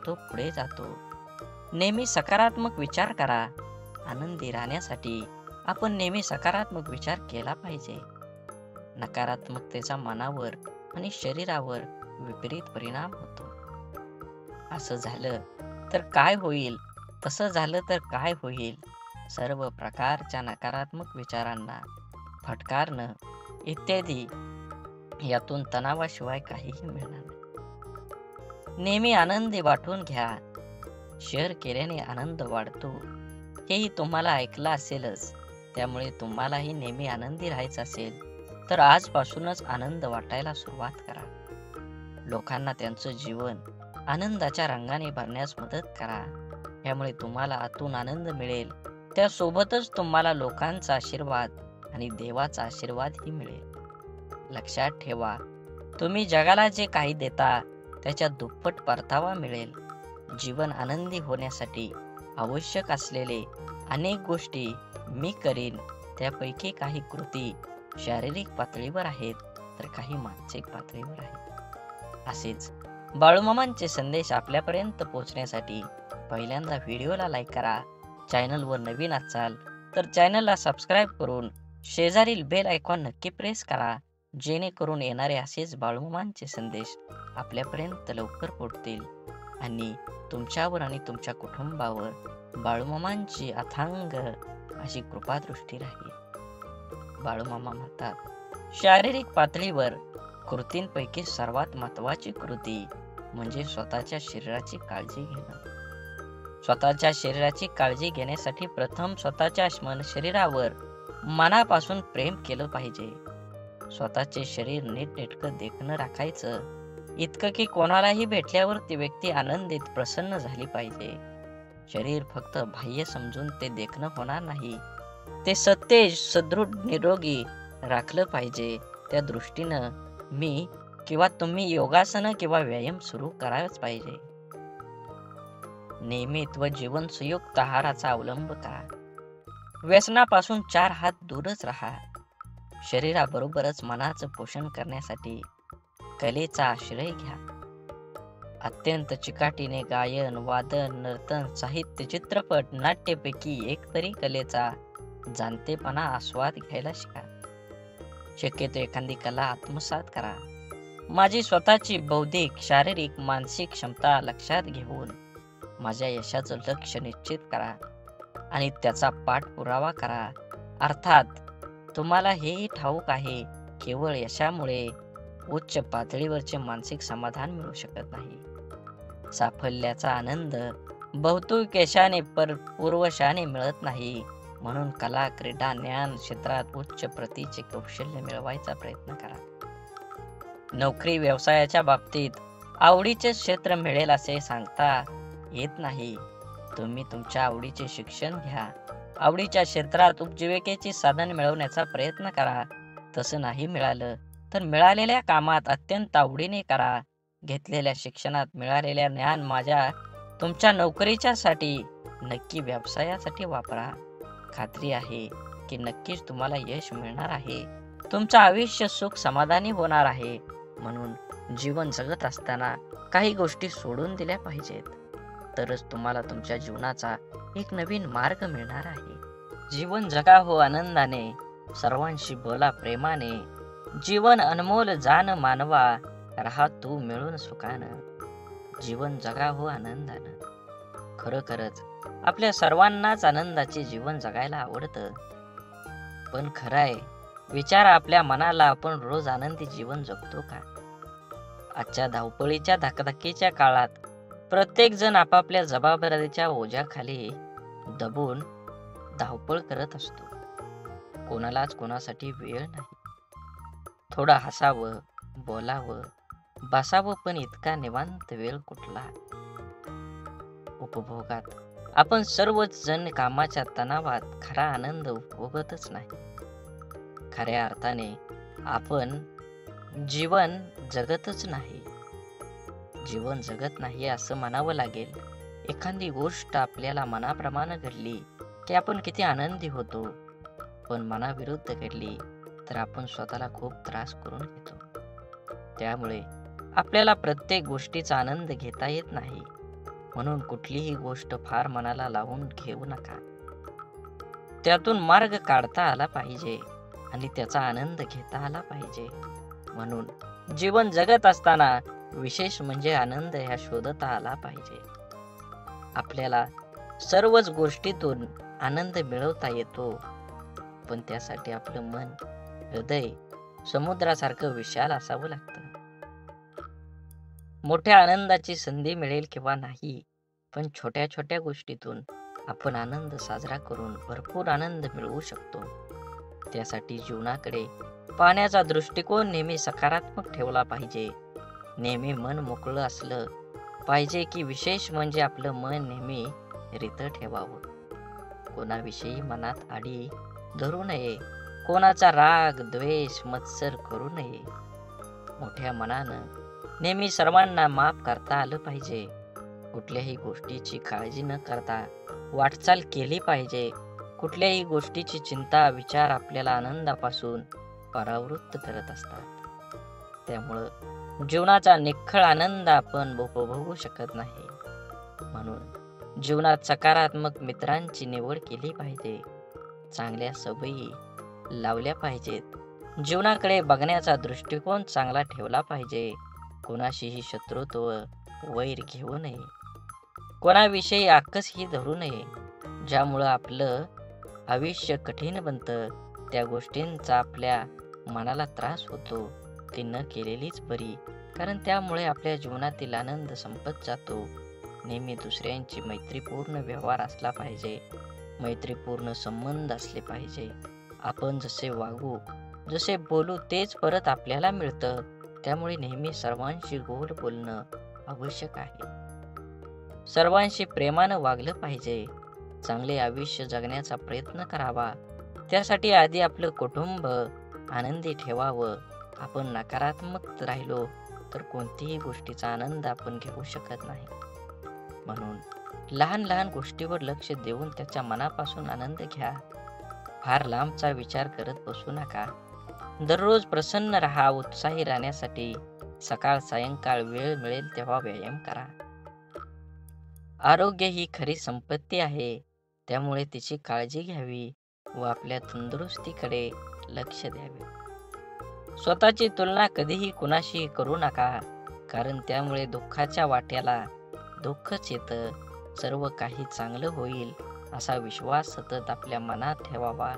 तो पुढे जातो. नेहमी सकारात्मक विचार करा. आनंदी राहण्यासाठी आपण नेहमी सकारात्मक विचार केला पाहिजे. नकारात्मकतेचा मनावर आणि शरीरावर विपरीत परिणाम होतो. असं झालं तर काय होईल, तसं झालं तर काय होईल, सर्व प्रकारच्या नकारात्मक विचारांना फटकारणं इत्यादी यातून तणावाशिवाय काहीही मिळणार नाही. नेहमी आनंदी वाटून घ्या. शेअर केल्याने आनंद वाढतो. हेही तुम्हाला ऐकलं असेलच. त्यामुळे तुम्हालाही नेहमी आनंदी राहायचं असेल तर आजपासूनच आनंद वाटायला सुरुवात करा. लोकांना त्यांचं जीवन आनंदाच्या रंगाने भरण्यास मदत करा. यामुळे तुम्हाला आतून आनंद मिळेल. त्यासोबतच तुम्हाला लोकांचा आशीर्वाद आणि देवाचा आशीर्वादही मिळेल. लक्षात ठेवा, तुम्ही जगाला जे काही देता त्याच्या दुप्पट परतावा मिळेल. जीवन आनंदी होण्यासाठी आवश्यक असलेले अनेक गोष्टी मी करीन. त्यापैकी काही कृती शारीरिक पातळीवर आहेत तर काही मानसिक पातळीवर आहेत. असेच बाळूमामांचे संदेश आपल्यापर्यंत पोहोचण्यासाठी पहिल्यांदा व्हिडिओला लाईक करा. चॅनलवर नवीन असाल तर चॅनलला सबस्क्राईब करून शेजारील बेल आयकॉन नक्की प्रेस करा, जेणेकरून येणारे असेच बाळूमामांचे संदेश आपल्यापर्यंत लवकर पोहोचतील आणि तुमच्यावर आणि तुमच्या कुटुंबावर बाळूमामांची अथांग अशी कृपादृष्टी राहील. बाळूमामा म्हणतात, शारीरिक पातळीवर कृतींपैकी सर्वात महत्वाची कृती म्हणजे स्वतःच्या शरीराची काळजी घेणं. स्वतःच्या शरीराची काळजी घेण्यासाठी प्रथम स्वतःच्या शरीरावर मनापासून प्रेम केलं पाहिजे. स्वतःचे शरीर नीटनेटकं देखणं राखायचं, इतकं की कोणालाही भेटल्यावर ती व्यक्ती आनंदित प्रसन्न झाली पाहिजे. शरीर फक्त बाह्य समजून ते देखणं होणार नाही. ते सतेज सदृढ निरोगी राखलं पाहिजे. त्या दृष्टीनं मी किंवा तुम्ही योगासनं किंवा व्यायाम सुरू करायलाच पाहिजे. नियमित व जीवनसयुक्त आहाराचा अवलंब करा. व्यसनापासून 4 हात दूरच राहा. शरीराबरोबरच मनाचं पोषण करण्यासाठी कलेचा आश्रय घ्या. अत्यंत चिकाटीने गायन, वादन, नर्तन, साहित्य, चित्रपट, नाट्यपैकी एक तरी कलेचा जाणतेपणा आस्वाद घ्यायला शिका. शक्यतो एखादी कला आत्मसात करा. माझी स्वतःची बौद्धिक, शारीरिक, मानसिक क्षमता लक्षात घेऊन माझ्या यशाचं लक्ष निश्चित करा आणि त्याचा पाठपुरावा करा. अर्थात तुम्हाला हेही ठाऊक आहे, केवळ यशामुळे उच्च पातळीवरचे मानसिक समाधान मिळू शकत नाही. साफल्याचा आनंद बहुतेक यशाने पूर्वशाने मिळत नाही. म्हणून कला, क्रीडा, ज्ञान क्षेत्रात उच्च प्रतीचे कौशल्य मिळवायचा प्रयत्न करा. नोकरी व्यवसायाच्या बाबतीत आवडीचे क्षेत्र मिळेल असे सांगता येत नाही. तुम्ही तुमच्या आवडीचे शिक्षण घ्या. आवडीच्या क्षेत्रात उपजीविकेचे साधन मिळवण्याचा प्रयत्न करा. तसं नाही मिळालं तर मिळालेल्या कामात अत्यंत आवडीने करा. घेतलेल्या शिक्षणात मिळालेल्या ज्ञान तुमच्या नोकरीच्यासाठी नक्की व्यवसायासाठी वापरा. खात्री आहे की नक्कीच तुम्हाला यश मिळणार आहे. तुमचं आयुष्य सुख समाधानी होणार आहे. म्हणून जीवन जगत असताना काही गोष्टी सोडून दिल्या पाहिजेत. तरच तुम्हाला तुमच्या जीवनाचा एक नवीन मार्ग मिळणार आहे. जीवन जगा हो आनंदाने, सर्वांशी बोला प्रेमाने. जीवन अनमोल जाण मानवा, राहा तू मिळून सुखानं. जीवन जगा हो आनंदानं. खरोखरच आपल्या सर्वांनाच आनंदाचे जीवन जगायला आवडतं. पण खरं आहे, विचार आपल्या मनाला, आपण रोज आनंदी जीवन जगतो का? आजच्या धावपळीच्या धकाधकीच्या काळात प्रत्येक जण आपापल्या जबाबदारीच्या ओझ्याखाली दबून धावपळ करत असतो. कोणालाच कोणासाठी वेळ नाही. थोडं हसावं, बोलावं, बसावं, पण इतका निवांत वेळ कुठला? उपभोगात आपण सर्वच जण कामाच्या तणावात खरा आनंद उपभोगतच नाही. खऱ्या अर्थाने आपण जीवन जगतच नाही. जीवन जगत नाही असं म्हणावं लागेल. एखादी गोष्ट आपल्याला मनाप्रमाणे घडली की आपण किती आनंदी होतो, पण मनाविरुद्ध घडली तर आपण स्वतःला खूप त्रास करून घेतो. त्यामुळे आपल्याला प्रत्येक गोष्टीचा आनंद घेता येत नाही. म्हणून कुठलीही गोष्ट फार मनाला लावून घेऊ नका. त्यातून मार्ग काढता आला पाहिजे आणि त्याचा आनंद घेता आला पाहिजे. म्हणून जीवन जगत असताना विशेष म्हणजे आनंद ह्या शोधता आला पाहिजे. आपल्याला सर्वच गोष्टीतून आनंद मिळवता येतो, पण त्यासाठी आपलं मन, हृदय समुद्रासारखं विशाल असावं लागतं. मोठ्या आनंदाची संधी मिळेल किंवा नाही, पण छोट्या छोट्या गोष्टीतून आपण आनंद साजरा करून भरपूर आनंद मिळवू शकतो. त्यासाठी जीवनाकडे पाहण्याचा दृष्टिकोन नेहमी सकारात्मक ठेवला पाहिजे. नेहमी मन मोकळं असलं पाहिजे की विशेष म्हणजे आपलं मन नेहमी रितं ठेवावं. कोणाविषयी मनात आडी धरू नये. कोणाचा राग, द्वेष, मत्सर करू नये. मोठ्या मनानं नेहमी सर्वांना माफ करता आलं पाहिजे. कुठल्याही गोष्टीची काळजी न करता वाटचाल केली पाहिजे. कुठल्याही गोष्टीची चिंता, विचार आपल्याला आनंदापासून परावृत्त करत असतात. त्यामुळं जीवनाचा निखळ आनंद आपण उपभोगू शकत नाही. म्हणून जीवनात सकारात्मक मित्रांची निवड केली पाहिजे. चांगल्या सवयी लावल्या पाहिजेत. जीवनाकडे बघण्याचा दृष्टिकोन चांगला ठेवला पाहिजे. कोणाशीही शत्रुत्व, वैर घेऊ नये. कोणाविषयी आकसही धरू नये. ज्यामुळं आपलं आयुष्य कठीण बनतं, त्या गोष्टींचा आपल्या मनाला त्रास होतो, ती न केलेलीच बरी. कारण त्यामुळे आपल्या जीवनातील आनंद संपत जातो. नेहमी दुसऱ्यांची मैत्रीपूर्ण व्यवहार असला पाहिजे. मैत्रीपूर्ण संबंध असले पाहिजे. आपण जसे वागू, जसे बोलू तेच परत आपल्याला मिळतं. त्यामुळे नेहमी सर्वांशी गोड बोलणं आवश्यक आहे. सर्वांशी प्रेमानं वागलं पाहिजे. चांगले आयुष्य जगण्याचा प्रयत्न करावा. त्यासाठी आधी आपलं कुटुंब आनंदी ठेवावं. आपण नकारात्मक राहिलो तर कोणतीही गोष्टीचा आनंद आपण घेऊ शकत नाही. म्हणून लहान लहान गोष्टीवर लक्ष देऊन त्याच्या मनापासून आनंद घ्या. फार लांबचा विचार करत बसू नका. दररोज प्रसन्न राहा. उत्साही राहण्यासाठी सकाळ सायंकाळ वेळ मिळेल तेव्हा व्यायाम करा. आरोग्य ही खरी संपत्ती आहे, त्यामुळे तिची काळजी घ्यावी व आपल्या तंदुरुस्तीकडे लक्ष द्यावे. स्वतःची तुलना कधीही कुणाशी करू नका, कारण त्यामुळे दुःखाच्या वाट्याला दुःखच येतं. सर्व काही चांगलं होईल असा विश्वास सतत आपल्या मनात ठेवावा.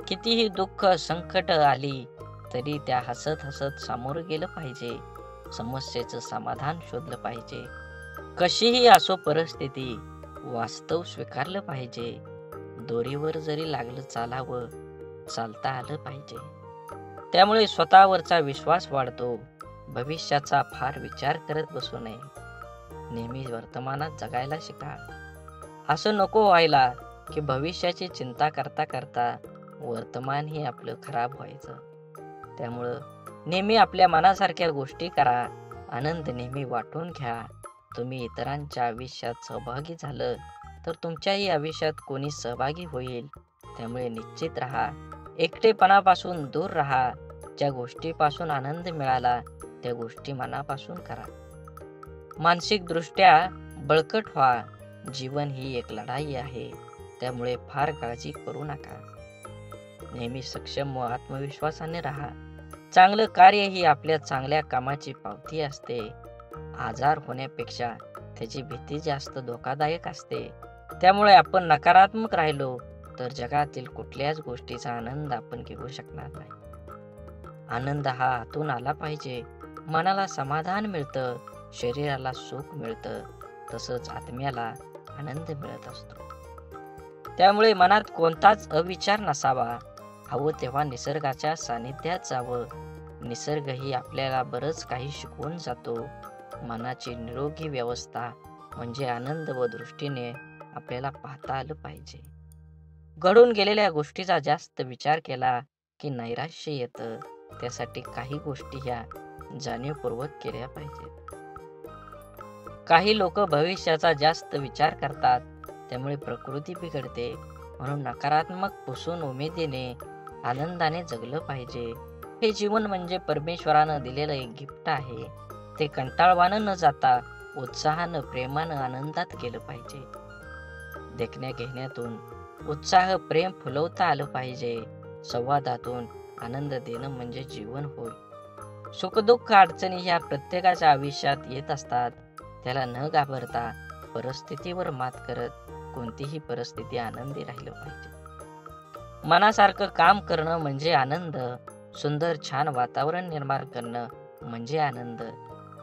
कितीही दुःख संकट आली तरी त्या हसत हसत सामोरं गेलं पाहिजे. समस्येचं समाधान शोधलं पाहिजे. कशीही असो परिस्थिती, वास्तव स्वीकारलं पाहिजे. दोरीवर जरी लागलं चालावं, चालता आलं पाहिजे. त्यामुळे स्वतःवरचा विश्वास वाढतो. भविष्याचा फार विचार करत बसू नये. नेहमी वर्तमानात जगायला शिका. असं नको व्हायला की भविष्याची चिंता करता करता वर्तमानही आपलं खराब व्हायचं. त्यामुळं नेहमी आपल्या मनासारख्या गोष्टी करा. आनंद नेहमी वाटून घ्या. तुम्ही इतरांच्या आयुष्यात सहभागी झालं तर तुमच्याही आयुष्यात कोणी सहभागी होईल. त्यामुळे निश्चित राहा. एकटेपणापासून दूर राहा. ज्या गोष्टीपासून आनंद मिळाला त्या गोष्टी मनापासून करा. मानसिकदृष्ट्या बळकट व्हा. जीवन ही एक लढाई आहे, त्यामुळे फार काळजी करू नका. नेहमी सक्षम व आत्मविश्वासाने राहा. चांगलं कार्य ही आपल्या चांगल्या कामाची पावती असते. आजार होण्यापेक्षा त्याची भीती जास्त धोकादायक असते. त्यामुळे आपण नकारात्मक राहिलो तर जगातील कुठल्याच गोष्टीचा आनंद आपण घेऊ शकणार नाही. आनंद हा आतून आला पाहिजे. मनाला समाधान मिळतं, शरीराला सुख मिळतं, तसंच आत्म्याला आनंद मिळत असतो. त्यामुळे मनात कोणताच अविचार नसावा. हवं तेव्हा निसर्गाच्या सानिध्यात जावं. निसर्गही आपल्याला बरंच काही शिकवून जातो. मनाची निरोगी व्यवस्था म्हणजे आनंद व दृष्टीने आपल्याला पाहता आलं पाहिजे. घडून गेलेल्या गोष्टीचा जास्त विचार केला की नैराश्य येतं. त्यासाठी काही गोष्टी ह्या जाणीवपूर्वक केल्या पाहिजेत. काही लोक भविष्याचा जास्त विचार करतात, त्यामुळे प्रकृती बिघडते. म्हणून नकारात्मक पुसून उमेदीने आनंदाने जगलं पाहिजे. हे जीवन म्हणजे परमेश्वरानं दिलेलं एक गिफ्ट आहे. ते कंटाळवानं न जाता उत्साहानं, प्रेमानं, आनंदात केलं पाहिजे. देखण्या घेण्यातून उत्साह, प्रेम फुलवता आलं पाहिजे. संवादातून आनंद देणं म्हणजे जीवन होय. सुखदुःख अडचणी ह्या प्रत्येकाच्या आयुष्यात येत असतात. त्याला न घाबरता परिस्थितीवर मात करत कोणतीही परिस्थिती आनंदी राहिलं पाहिजे. मनासारखं काम करणं म्हणजे आनंद. सुंदर छान वातावरण निर्माण करणं म्हणजे आनंद.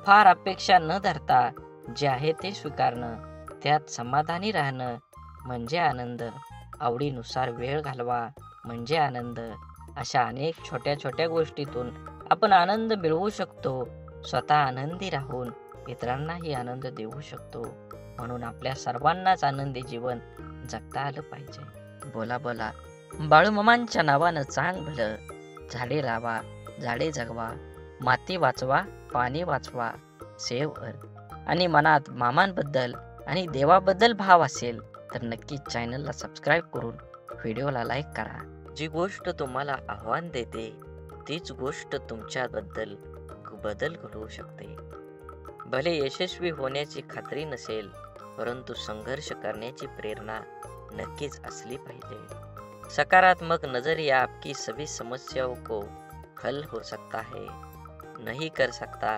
फार अपेक्षा न धरता जे आहे ते स्वीकारणं, त्यात समाधानी राहणं म्हणजे आनंद. आवडीनुसार वेळ घालवा म्हणजे आनंद. अशा अनेक छोट्या छोट्या गोष्टीतून आपण आनंद मिळवू शकतो. स्वतः आनंदी राहून इतरांनाही आनंद देऊ शकतो. म्हणून आपल्या सर्वांनाच आनंदी जीवन जगता आलं पाहिजे. बोला बोला बाळूमामांच्या नावानं चांग भलं. झाडे लावा, झाडे जगवा, माती वाचवा, पाणी वाचवा, सेव्ह अर्थ. आणि मनात मामांबद्दल आणि देवाबद्दल भाव असेल तर नक्की चॅनलला सबस्क्राईब करून व्हिडिओला लाईक करा. जी गोष्ट तुम्हाला आव्हान देते तीच गोष्ट तुमच्याबद्दल बदल घडवू शकते. भले यशस्वी होण्याची खात्री नसेल, परंतु संघर्ष करण्याची प्रेरणा नक्कीच असली पाहिजे. सकारात्मक नजरिया आपकी सभी समस्याओं को हल हो सकता है, नहीं कर सकता,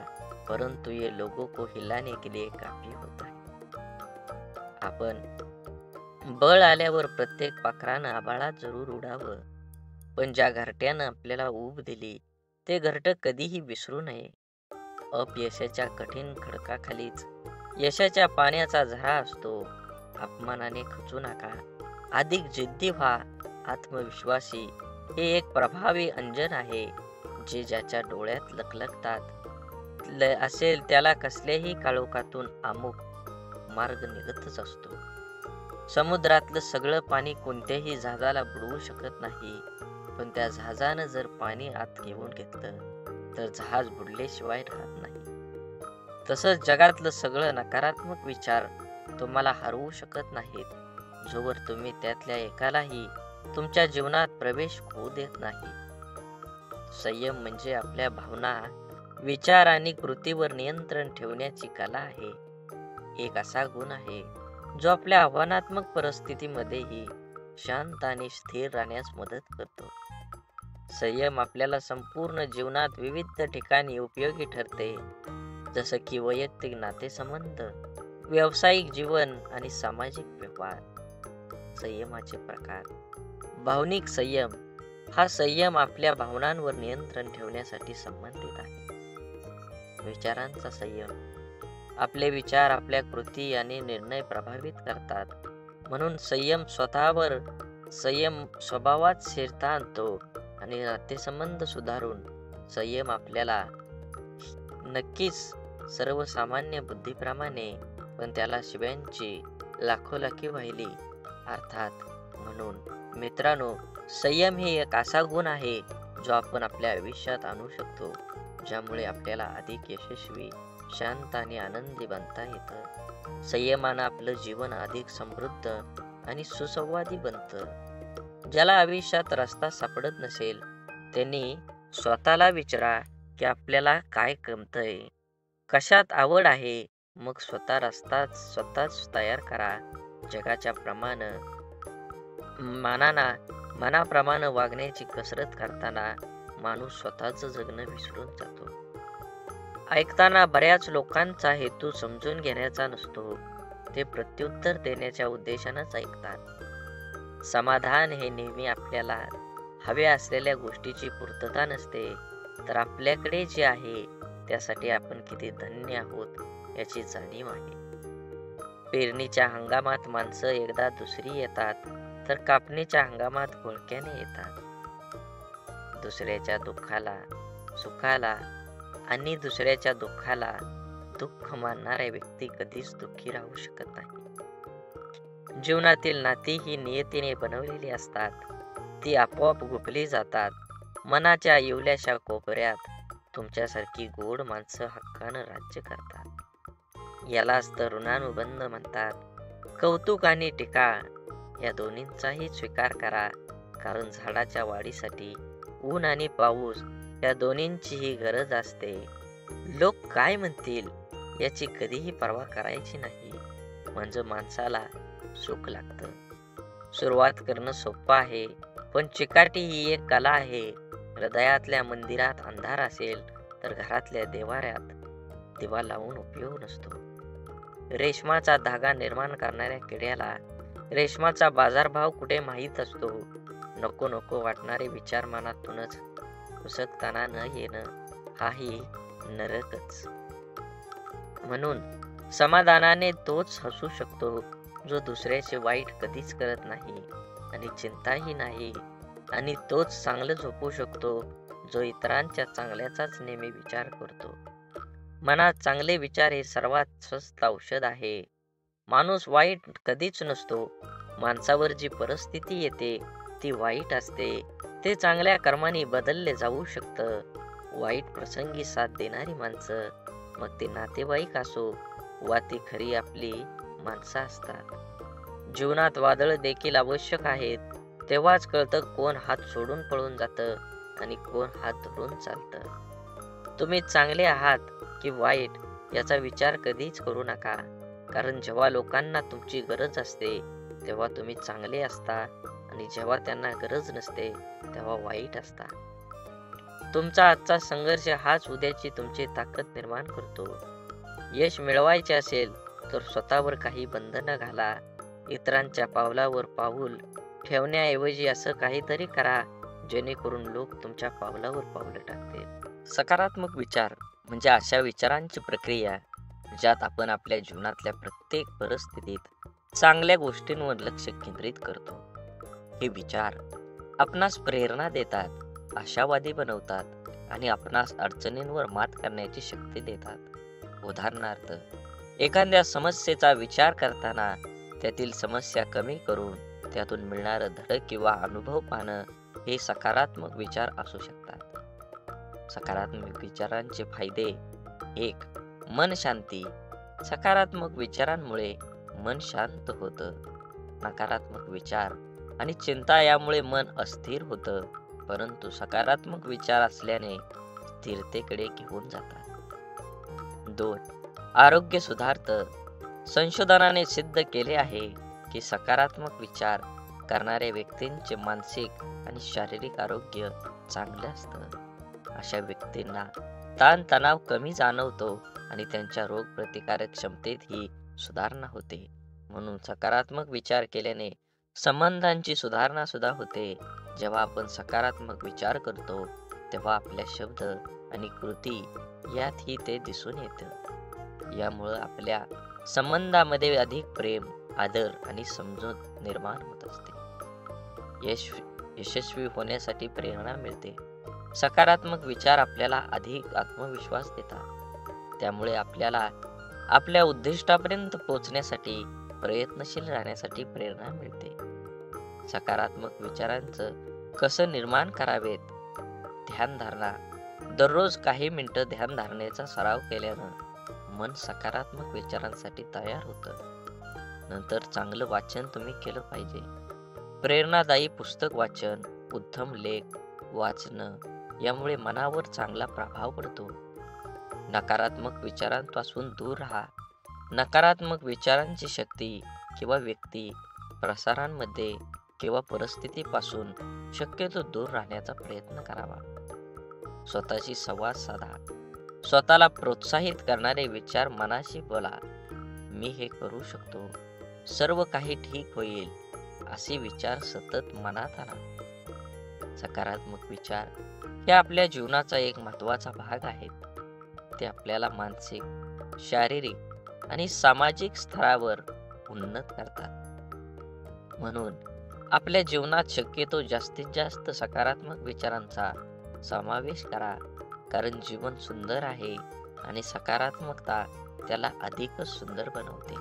परंतु ये लोगों को हिलाने के लिए काफी होता है. आपण बळ आल्यावर प्रत्येक पाखरानं आभाळात जरूर उडावं, पण ज्या घरट्यानं आपल्याला ऊब दिली ते घरटं कधीही विसरू नये. अपयशाच्या कठीण खडकाखालीच यशाच्या पाण्याचा झरा असतो. अपमानाने खचू नका, अधिक जिद्दी व्हा. आत्मविश्वासी हे एक प्रभावी अंजन आहे, जे ज्याच्या डोळ्यात लखलखतात असेल त्याला कसल्याही काळोखातून अमुक मार्ग निघतच असतो. समुद्रातलं सगळं पाणी कोणत्याही जहाजाला बुडवू शकत नाही, पण त्या जहाजानं जर पाणी आत घेऊन घेतलं तर जहाज बुडल्याशिवाय राहत नाही. तसंच जगातलं सगळं नकारात्मक विचार तुम्हाला हरवू शकत नाहीत, जोवर तुम्ही त्यातल्या एकालाही तुमच्या जीवनात प्रवेश होऊ देत नाही. संयम म्हणजे आपल्या भावना विचार आणि कृतीवर नियंत्रण ठेवण्याची कला आहे. एक असा गुण आहे जो आपल्या आव्हानात्मक परिस्थितीमध्येही शांत आणि स्थिर राहण्यास मदत करतो. संयम आपल्याला संपूर्ण जीवनात विविध ठिकाणी उपयोगी ठरते, जसं की वैयक्तिक नातेसंबंध, व्यावसायिक जीवन आणि सामाजिक व्यवहार. संयमाचे प्रकार. भावनिक संयम. हा संयम आपल्या भावनांवर नियंत्रण ठेवण्यासाठी संबंधित आहे. विचारांचा संयम. आपले विचार आपल्या कृती आणि निर्णय प्रभावित करतात, म्हणून संयम स्वभावात स्थिरता आणतो आणि नातेसंबंध सुधारून संयम आपल्याला नक्कीच सर्वसामान्य बुद्धीप्रमाणे, पण त्याला शिव्यांची लाखोलाखी वाहिली अर्थात. म्हणून मित्रांनो, संयम हे एक असा गुण आहे जो आपण आपल्या आयुष्यात आणू शकतो, ज्यामुळे आपल्याला अधिक यशस्वी, शांत आणि आनंदी बनता येतं. संयमानं आपलं जीवन अधिक समृद्ध आणि सुसंवादी बनतं. ज्याला आयुष्यात रस्ता सापडत नसेल त्यांनी स्वतःला विचारा की आपल्याला काय गमतंय, कशात आवड आहे, मग स्वतःच तयार करा. जगाच्या मनाप्रमाणे वागण्याची कसरत करताना माणूस स्वतःचं जगणं विसरून जातो. ऐकताना बऱ्याच लोकांचा हेतू समजून घेण्याचा नसतो, ते प्रत्युत्तर देण्याच्या उद्देशानंच ऐकतात. समाधान हे नेहमी आपल्याला हव्या असलेल्या गोष्टीची पूर्तता नसते, तर आपल्याकडे जे आहे त्यासाठी आपण किती धन्य आहोत याची जाणीव आहे. पेरणीच्या हंगामात माणसं एकदा दुसरी येतात, तर कापणीच्या हंगामात घोळक्याने येतात. दुसऱ्याच्या सुखाला आणि दुसऱ्याच्या दुःखाला दुःख मानणाऱ्या व्यक्ती कधीच दुःखी राहू शकत नाही. जीवनातील नाती ही नियतीने बनवलेली असतात, ती आपोआप गुंफली जातात. मनाच्या येवल्याशा कोपऱ्यात तुमच्यासारखी गोड माणसं हक्कानं राज्य करतात. यालाच तर ऋणानुबंध म्हणतात. कौतुक आणि टीका या दोन्हींचाही स्वीकार करा, कारण झाडाच्या वाढीसाठी ऊन आणि पाऊस या दोन्हींचीही गरज असते. लोक काय म्हणतील याची कधीही पर्वा करायची नाही, म्हणजे माणसाला सुख लागतं. सुरुवात करणं सोपं आहे, पण चिकाटी ही एक कला आहे. हृदयातल्या मंदिरात अंधार असेल तर घरातल्या देवाऱ्यात दिवा लावून उपयोग नसतो. रेशमाचा धागा निर्माण करणाऱ्या किड्याला रेशमाचा बाजारभाव कुठे माहीत असतो. नको नको वाटणारे विचार मनातूनच उसकताना न येणं हाही नरकच. म्हणून समाधानाने तोच हसू शकतो जो दुसऱ्याचे वाईट कधीच करत नाही आणि चिंताही नाही, आणि तोच चांगलं झोपू शकतो जो इतरांच्या चांगल्याचाच नेहमी विचार करतो. मनात चांगले विचार हे सर्वात स्वस्त औषध आहे. माणूस वाईट कधीच नसतो. माणसावर जी परिस्थिती येते ती वाईट असते, ते चांगल्या कर्माने बदलले जाऊ शकतं. वाईट प्रसंगी साथ देणारी माणसं, मग ते नातेवाईक असो वा ती खरी आपली माणसं असतात. जीवनात वादळ देखील आवश्यक आहेत. तेव्हाच कळतं कोण हात सोडून पळून जातं आणि कोण हात धरून चालतं. तुम्ही चांगले आहात की वाईट याचा विचार कधीच करू नका, कारण जेव्हा लोकांना तुमची गरज असते तेव्हा तुम्ही चांगले असता, आणि जेव्हा त्यांना गरज नसते तेव्हा वाईट असता. तुमचा आजचा संघर्ष हाच उद्याची तुमची ताकद निर्माण करतो. यश मिळवायचे असेल तर स्वतःवर काही बंधनं घाला. इतरांच्या पावलावर पाऊल ठेवण्याऐवजी असं काहीतरी करा जेणेकरून लोक तुमच्या पावलावर पावलं टाकतील. सकारात्मक विचार म्हणजे अशा विचारांची प्रक्रिया ज्यात आपण आपल्या जीवनातल्या प्रत्येक परिस्थितीत चांगल्या गोष्टींवर लक्ष केंद्रित करतो. हे विचार आपणास प्रेरणा देतात, आशावादी बनवतात आणि आपणास अडचणींवर मात करण्याची शक्ती देतात. उदाहरणार्थ, एखाद्या समस्येचा विचार करताना त्यातील समस्या कमी करून त्यातून मिळणारं धडक किंवा अनुभव पाहणं हे सकारात्मक विचार असू शकतात. सकारात्मक विचारांचे फायदे. 1. मन शांती. सकारात्मक विचारांमुळे मन शांत होतं. नकारात्मक विचार आणि चिंता यामुळे मन अस्थिर होतं, परंतु सकारात्मक विचार असल्याने स्थिरतेकडे घेऊन जातात. 2. आरोग्य सुधारतं. संशोधनाने सिद्ध केले आहे की सकारात्मक विचार करणाऱ्या व्यक्तींचे मानसिक आणि शारीरिक आरोग्य चांगले असतं. अशा व्यक्तींना ताणतणाव कमी जाणवतो आणि त्यांच्या रोगप्रतिकारक क्षमतेतही सुधारणा होते. म्हणून सकारात्मक विचार केल्याने संबंधांची सुधारणा सुद्धा होते. जेव्हा आपण सकारात्मक विचार करतो तेव्हा आपल्या शब्द आणि कृती यातही ते दिसून येतं. यामुळं आपल्या संबंधामध्ये अधिक प्रेम, आदर आणि समजूत निर्माण होत असते. यशस्वी होण्यासाठी प्रेरणा मिळते. सकारात्मक विचार आपल्याला अधिक आत्मविश्वास देतात. त्यामुळे आपल्याला आपल्या उद्दिष्टापर्यंत पोहोचण्यासाठी प्रयत्नशील राहण्यासाठी प्रेरणा मिळते. सकारात्मक विचारांचं कसं निर्माण करावेत? ध्यानधारणा. दररोज काही मिनिटं ध्यानधारणेचा सराव केल्यानं मन सकारात्मक विचारांसाठी तयार होतं. नंतर चांगलं वाचन तुम्ही केलं पाहिजे. प्रेरणादायी पुस्तक वाचन, उत्तम लेख वाचणं यामुळे मनावर चांगला प्रभाव पडतो. नकारात्मक विचारांपासून दूर राहा. नकारात्मक विचारांची शक्ती किंवा व्यक्ती, प्रसारांमध्ये किंवा परिस्थितीपासून शक्यतो दूर राहण्याचा प्रयत्न करावा. स्वतःशी संवाद साधा. स्वतःला प्रोत्साहित करणारे विचार मनाशी बोला. मी हे करू शकतो, सर्व काही ठीक होईल, असे विचार सतत मनात आणा. सकारात्मक विचार हे आपल्या जीवनाचा एक महत्त्वाचा भाग आहेत. ते आपल्याला मानसिक, शारीरिक आणि सामाजिक स्तरावर उन्नत करतात. म्हणून आपल्या जीवनात शक्यतो जास्तीत जास्त सकारात्मक विचारांचा समावेश करा. कारण जीवन सुंदर आहे आणि सकारात्मकता त्याला अधिकच सुंदर बनवते.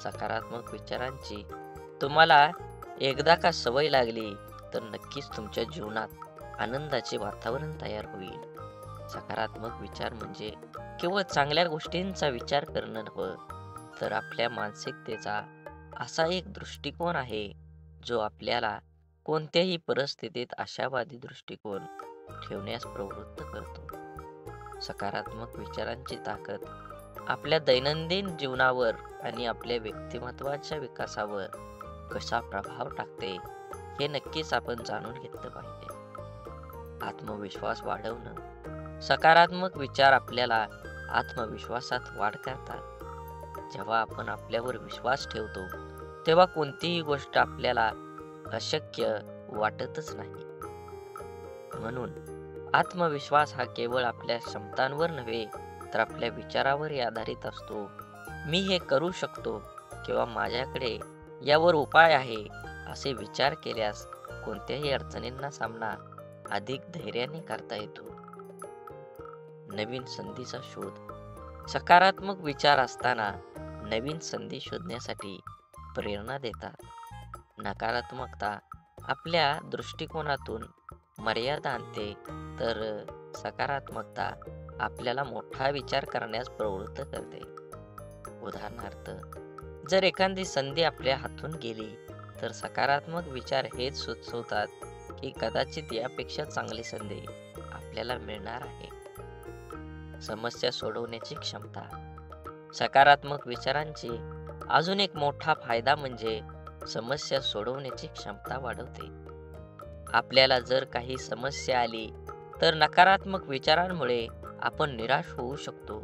सकारात्मक विचारांची तुम्हाला एकदा का सवय लागली तर नक्कीच तुमच्या जीवनात आनंदाचे वातावरण तयार होईल. सकारात्मक विचार म्हणजे केवळ चांगल्या गोष्टींचा विचार करणं नव्हे, तर आपल्या मानसिकतेचा असा एक दृष्टिकोन आहे जो आपल्याला कोणत्याही परिस्थितीत आशावादी दृष्टिकोन ठेवण्यास प्रवृत्त करतो. सकारात्मक विचारांची ताकद आपल्या दैनंदिन जीवनावर आणि आपल्या व्यक्तिमत्वाच्या विकासावर कसा प्रभाव टाकते हे नक्कीच आपण जाणून घेतलं पाहिजे. आत्मविश्वास वाढवणं. सकारात्मक विचार आपल्याला आत्मविश्वासात वाढ करतात. जेव्हा आपण आपल्यावर विश्वास ठेवतो तेव्हा कोणतीही गोष्ट आपल्याला अशक्य वाटतच नाही. म्हणून आत्मविश्वास हा केवळ आपल्या क्षमतांवर नव्हे तर आपल्या विचारावर आधारित असतो. मी हे करू शकतो किंवा माझ्याकडे यावर उपाय आहे असे विचार केल्यास कोणत्याही अडचणींना सामना अधिक धैर्याने करता येतो. नवीन संधीचा शोध. सकारात्मक विचार असताना नवीन संधी शोधण्यासाठी प्रेरणा देतात. नकारात्मकता आपल्या दृष्टिकोनातून मर्यादा आणते, तर सकारात्मकता आपल्याला मोठा विचार करण्यास प्रवृत्त करते. उदाहरणार्थ, जर एखादी संधी आपल्या हातून गेली तर सकारात्मक विचार हेच सुचवतात की कदाचित यापेक्षा चांगली संधी आपल्याला मिळणार आहे. समस्या सोडवण्याची क्षमता. सकारात्मक विचारांची अजून एक मोठा फायदा म्हणजे समस्या सोडवण्याची क्षमता वाढवते. आपल्याला जर काही समस्या आली तर नकारात्मक विचारांमुळे आपण निराश होऊ शकतो,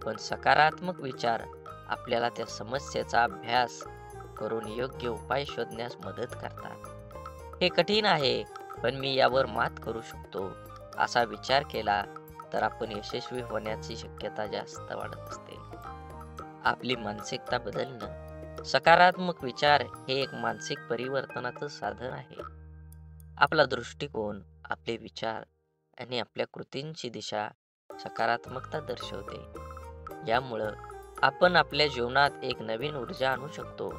पण सकारात्मक विचार आपल्याला त्या समस्येचा अभ्यास करून योग्य उपाय शोधण्यास मदत करतात. हे कठीण आहे पण मी यावर मात करू शकतो असा विचार केला तर आपण यशस्वी होण्याची शक्यता जास्त वाढत असते. आपली मानसिकता बदलणं. सकारात्मक विचार हे एक मानसिक परिवर्तनाचं साधन आहे. आपला दृष्टिकोन, आपले विचार आणि आपल्या कृतींची दिशा सकारात्मकता दर्शवते. यामुळं आपण आपल्या जीवनात एक नवीन ऊर्जा आणू शकतो.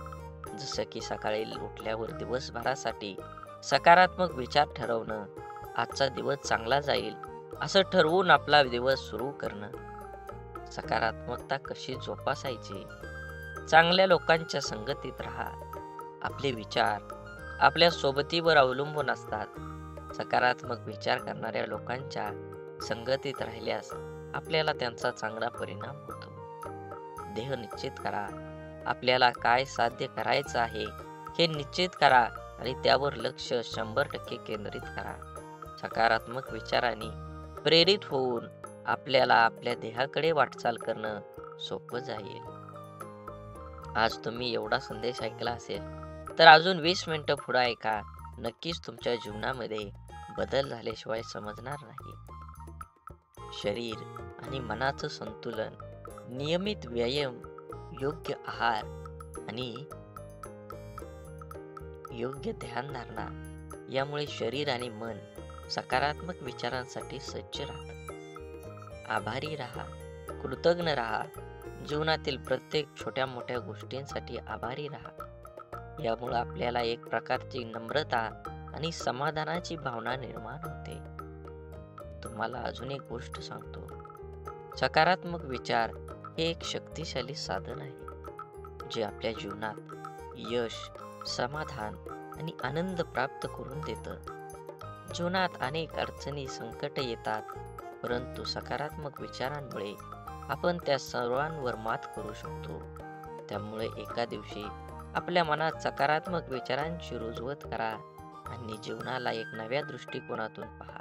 जसं की सकाळी उठल्यावर दिवसभरासाठी सकारात्मक विचार ठरवणं, आजचा दिवस चांगला जाईल असं ठरवून आपला दिवस सुरू करणं. सकारात्मकता कशी जोपासायची? चांगल्या लोकांच्या संगतीत राहा. आपले विचार आपल्या सोबतीवर अवलंबून असतात. सकारात्मक विचार करणाऱ्या लोकांच्या संगतीत राहिल्यास आपल्याला त्यांचा चांगला परिणाम होतो. ध्येय निश्चित करा. आपल्याला काय साध्य करायचं आहे हे निश्चित करा आणि त्यावर लक्ष 100% केंद्रित करा. सकारात्मक विचारांनी प्रेरित होऊन आपल्याला आपल्या ध्येयाकडे वाटचाल करणं सोपं जाईल. आज तुम्ही एवढा संदेश ऐकला असेल तर अजून 20 मिनिटं पुढे ऐका. नक्कीच तुमच्या जीवनामध्ये बदल झाल्याशिवाय समजणार नाही. शरीर आणि मनाचं संतुलन, नियमित व्यायाम, योग्य आहार आणि योग्य ध्यानधारणा यामुळे शरीर आणि मन सकारात्मक विचारांसाठी सज्ज राहतात. आभारी राहा, कृतज्ञ राहा. जीवनातील प्रत्येक छोट्या मोठ्या गोष्टींसाठी आभारी राहा. यामुळे आपल्याला एक प्रकारची नम्रता आणि समाधानाची भावना निर्माण होते. तुम्हाला अजून एक गोष्ट सांगतो. सकारात्मक विचार हे एक शक्तिशाली साधन आहे जे आपल्या जीवनात यश, समाधान आणि आनंद प्राप्त करून देतं. जीवनात अनेक अडचणी, संकट येतात, परंतु सकारात्मक विचारांमुळे आपण त्या सर्वांवर मात करू शकतो. त्यामुळे एका दिवशी आपल्या मनात सकारात्मक विचारांची रुजवत करा आणि जीवनाला एक नव्या दृष्टिकोनातून पहा.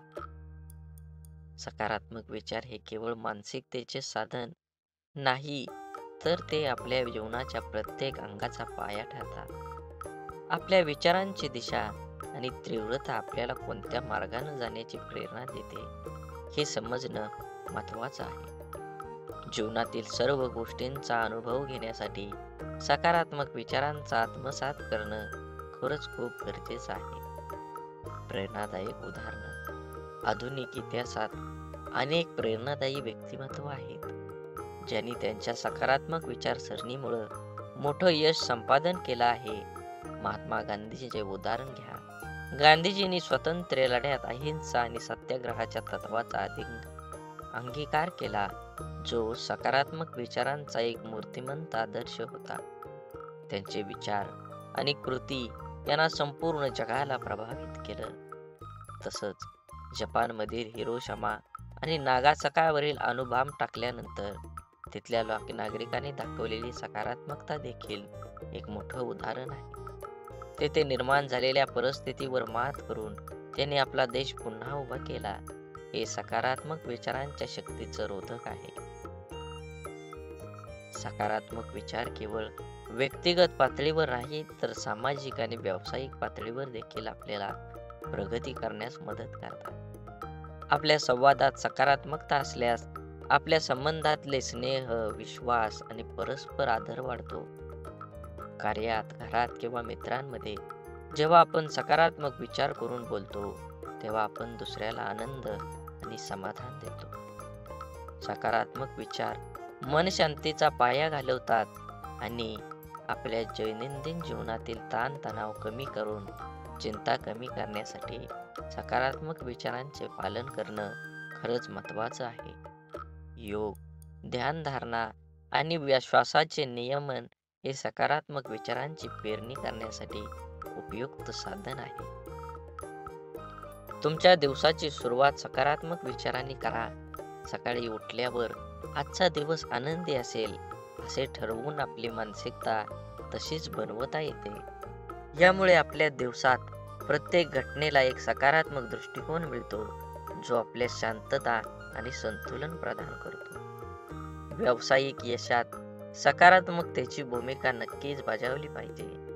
सकारात्मक विचार हे केवळ मानसिकतेचे साधन नाही, तर ते आपल्या जीवनाच्या प्रत्येक अंगाचा पाया ठरतात. आपल्या विचारांची दिशा आणि तीव्रता आपल्याला कोणत्या मार्गाने जाण्याची प्रेरणा देते हे समजणं महत्त्वाचं आहे. जीवनातील सर्व गोष्टींचा अनुभव घेण्यासाठी सकारात्मक विचारांचा आत्मसात करणं खरंच खूप गरजेचं आहे. प्रेरणादायक उदाहरणं. आधुनिक इतिहासात अनेक प्रेरणादायी व्यक्तिमत्व आहेत ज्यांनी त्यांच्या सकारात्मक विचारसरणीमुळे मोठं यश संपादन केलं आहे. महात्मा गांधीजींचे उदाहरण घ्या. गांधीजींनी स्वातंत्र्य लढ्यात अहिंसा आणि सत्याग्रहाच्या तत्वाचा अंगीकार केला, जो सकारात्मक विचारांचा एक मूर्तिमंत आदर्श होता. त्यांचे विचार आणि कृती यांना संपूर्ण जगाला प्रभावित केलं. तसंच जपानमधील हिरोशिमा आणि नागासाकीवरील अणुबॉम्ब टाकल्यानंतर तिथल्या नागरिकांनी दाखवलेली सकारात्मकता देखील एक मोठं उदाहरण आहे. तेथे निर्माण झालेल्या परिस्थितीवर मात करून त्यांनी आपला देश पुन्हा उभा केला. हे सकारात्मक विचारांच्या शक्तीचं रोधक आहे. सकारात्मक विचार केवळ व्यक्तिगत पातळीवर नाही, तर सामाजिक आणि व्यावसायिक पातळीवर देखील आपल्याला प्रगती करण्यास मदत करतात. आपल्या संवादात सकारात्मकता असल्यास आपल्या संबंधातले स्नेह, विश्वास आणि परस्पर आदर वाढतो. कार्यात, घरात किंवा मित्रांमध्ये जेव्हा आपण सकारात्मक विचार करून बोलतो, तेव्हा आपण दुसऱ्याला आनंद आणि समाधान देतो. सकारात्मक विचार मन शांतीचा पाया घालवतात आणि आपल्या दैनंदिन जीवनातील ताणतणाव कमी करून चिंता कमी करण्यासाठी सकारात्मक विचारांचे पालन करणं खरंच महत्त्वाचं आहे. योग, ध्यानधारणा आणि श्वासाचे नियमन हे सकारात्मक विचारांची पेरणी करण्यासाठी उपयुक्त साधन आहे. तुमच्या दिवसाची सुरुवात सकारात्मक विचारांनी करा. सकाळी उठल्यावर आजचा दिवस आनंदी असेल असे ठरवून आपली मानसिकता तशीच बनवता येते. यामुळे आपल्या दिवसात प्रत्येक घटनेला एक सकारात्मक दृष्टिकोन मिळतो, जो आपल्या शांतता आणि संतुलन प्रदान करतो. व्यावसायिक यशात सकारात्मकतेची भूमिका नक्कीच बजावली पाहिजे.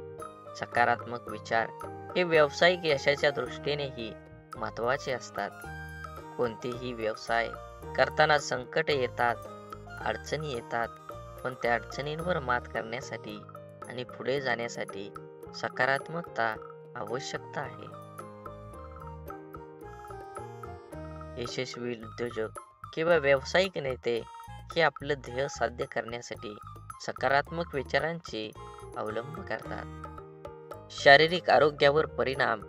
सकारात्मक विचार हे व्यावसायिक यशाच्या दृष्टीनेही महत्त्वाचे असतात. कोणतेही व्यवसाय करताना संकट येतात, अडचणी येतात, पण त्या अडचणींवर मात करण्यासाठी आणि पुढे जाण्यासाठी सकारात्मकता आवश्यकता आहे. यशस्वी उद्योजक किंवा व्यावसायिक नेते हे आपलं ध्येय साध्य करण्यासाठी सकारात्मक विचारांचे अवलंब करतात. शारीरिक आरोग्यावर परिणाम.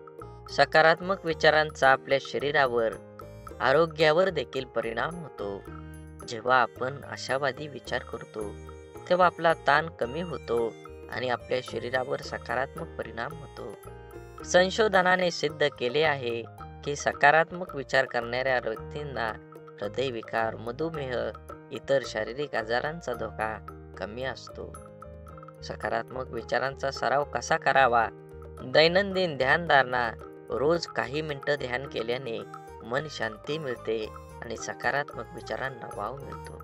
सकारात्मक विचारांचा आपल्या शरीरावर, आरोग्यावर देखील परिणाम होतो. जेव्हा आपण आशावादी विचार करतो, तेव्हा आपला ताण कमी होतो आणि आपल्या शरीरावर सकारात्मक परिणाम होतो. संशोधनाने सिद्ध केले आहे की सकारात्मक विचार करणाऱ्या व्यक्तींना हृदयविकार, मधुमेह, इतर शारीरिक आजारांचा धोका कमी असतो. सकारात्मक विचारांचा सराव कसा करावा? दैनंदिन ध्यानधारणा. रोज काही मिनिटं ध्यान केल्याने मन शांती मिळते आणि सकारात्मक विचारांना वाव मिळतो.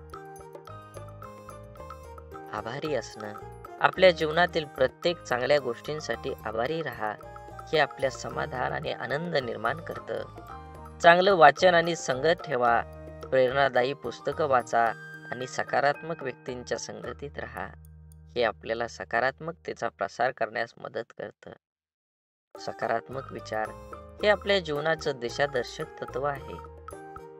आभारी असणं. आपल्या जीवनातील प्रत्येक चांगल्या गोष्टींसाठी आभारी राहा. हे आपल्या समाधान आणि आनंद निर्माण करतं. चांगलं वाचन आणि संगत ठेवा. प्रेरणादायी पुस्तकं वाचा आणि सकारात्मक व्यक्तींच्या संगतीत राहा. हे आपल्याला सकारात्मकतेचा प्रसार करण्यास मदत करतं. सकारात्मक विचार हे आपल्या जीवनाचं दिशादर्शक तत्व आहे.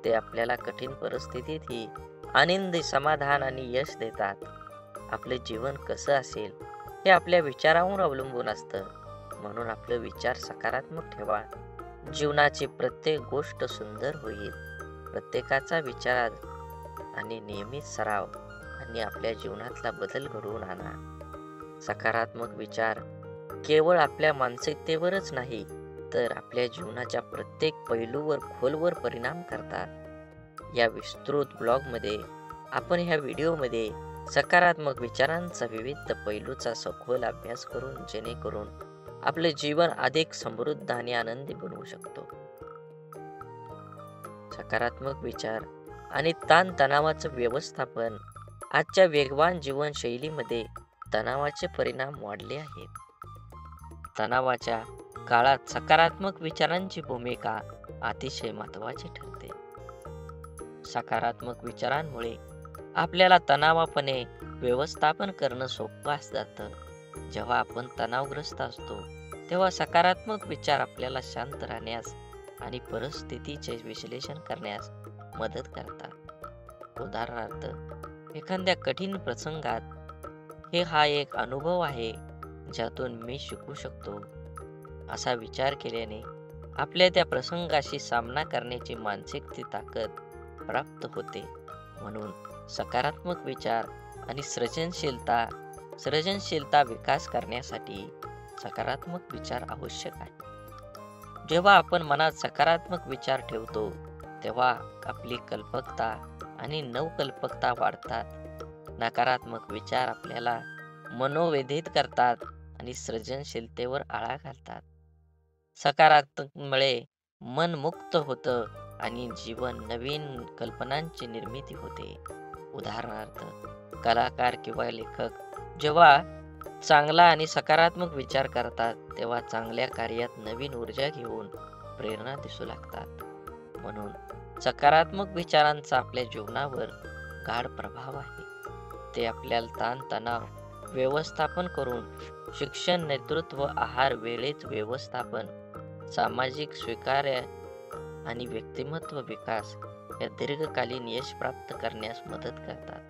ते आपल्याला कठीण परिस्थितीतही आनंदी, समाधान आणि यश देतात. आपले जीवन कसं असेल हे आपल्या विचारांवर अवलंबून असतं. म्हणून आपले विचार सकारात्मक ठेवा. जीवनाची प्रत्येक गोष्ट सुंदर होईल. प्रत्येकाचा विचार आणि नियमित सराव आणि आपल्या जीवनातला बदल घडवून आणा. सकारात्मक विचार केवळ आपल्या मानसिकतेवरच नाही तर आपल्या जीवनाच्या प्रत्येक पैलूवर खोलवर परिणाम करतात. या विस्तृत ब्लॉगमध्ये आपण ह्या व्हिडिओमध्ये सकारात्मक विचारांचा विविध पैलूचा सखोल अभ्यास करून जेणेकरून आपले जीवन अधिक समृद्ध आणि आनंदी बनवू शकतो. सकारात्मक विचार आणि ताणतणावाचं व्यवस्थापन. आजच्या वेगवान जीवनशैलीमध्ये तणावाचे परिणाम वाढले आहेत. तणावाच्या काळात सकारात्मक विचारांची भूमिका अतिशय महत्त्वाची ठरते. सकारात्मक विचारांमुळे आपल्याला तणावापणे व्यवस्थापन करणं सोपं जातं. जेव्हा आपण तणावग्रस्त असतो तेव्हा सकारात्मक विचार आपल्याला शांत राहण्यास आणि परिस्थितीचे विश्लेषण करण्यास मदत करतात. उदाहरणार्थ, एखाद्या कठीण प्रसंगात हा एक अनुभव आहे ज्यातून मी शिकू शकतो असा विचार केल्याने आपल्या त्या प्रसंगाशी सामना करण्याची मानसिक ताकद प्राप्त होते. म्हणून सकारात्मक विचार आणि सर्जनशीलता विकास करण्यासाठी सकारात्मक विचार आवश्यक आहे. जेव्हा आपण मनात सकारात्मक विचार ठेवतो तेव्हा आपली कल्पकता आणि नवकल्पकता वाढतात. नकारात्मक विचार आपल्याला मनोव्यथित करतात आणि सृजनशीलतेवर आळा घालतात. सकारात्मकमुळे मन मुक्त होतं आणि जीवन नवीन कल्पनांची निर्मिती होते. उदाहरणार्थ, कलाकार किंवा लेखक जेव्हा चांगला आणि सकारात्मक विचार करतात तेव्हा चांगल्या कार्यात नवीन ऊर्जा घेऊन प्रेरणा दिसू लागतात. म्हणून सकारात्मक विचारांचा आपल्या जीवनावर गाढ प्रभाव आहे. ते आपल्याला ताणतणाव व्यवस्थापन करून शिक्षण, नेतृत्व, आहार, वेळेचे व्यवस्थापन, सामाजिक स्वीकार्य आणि व्यक्तिमत्व विकास या दीर्घकालीन यश प्राप्त करण्यास मदत करतात.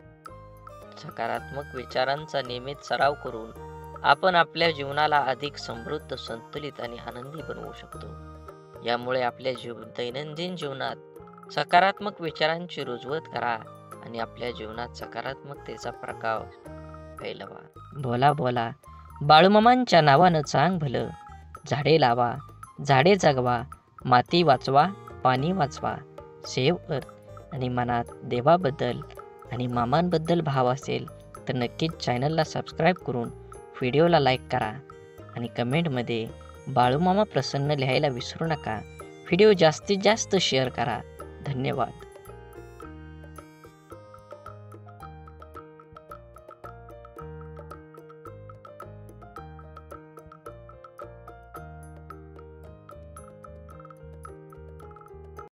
सकारात्मक विचारांचा नियमित सराव करून आपण आपल्या जीवनाला अधिक समृद्ध, संतुलित आणि आनंदी बनवू शकतो. यामुळे आपल्या दैनंदिन जीवनात सकारात्मक विचारांची रुजवत करा आणि आपल्या जीवनात सकारात्मकतेचा प्रभाव फैलवा. बोला बोला बाळूमामांच्या नावानं चांग भलं. झाडे लावा, झाडे जगवा, माती वाचवा, पाणी वाचवा. सेव्ह अर्थ. आणि मनात देवाबद्दल आणि मामांबद्दल भाव असेल तर नक्कीच चॅनलला सबस्क्राईब करून व्हिडिओला लाईक करा आणि कमेंटमध्ये बाळूमामा प्रसन्न लिहायला विसरू नका. व्हिडिओ जास्तीत जास्त शेअर करा. धन्यवाद.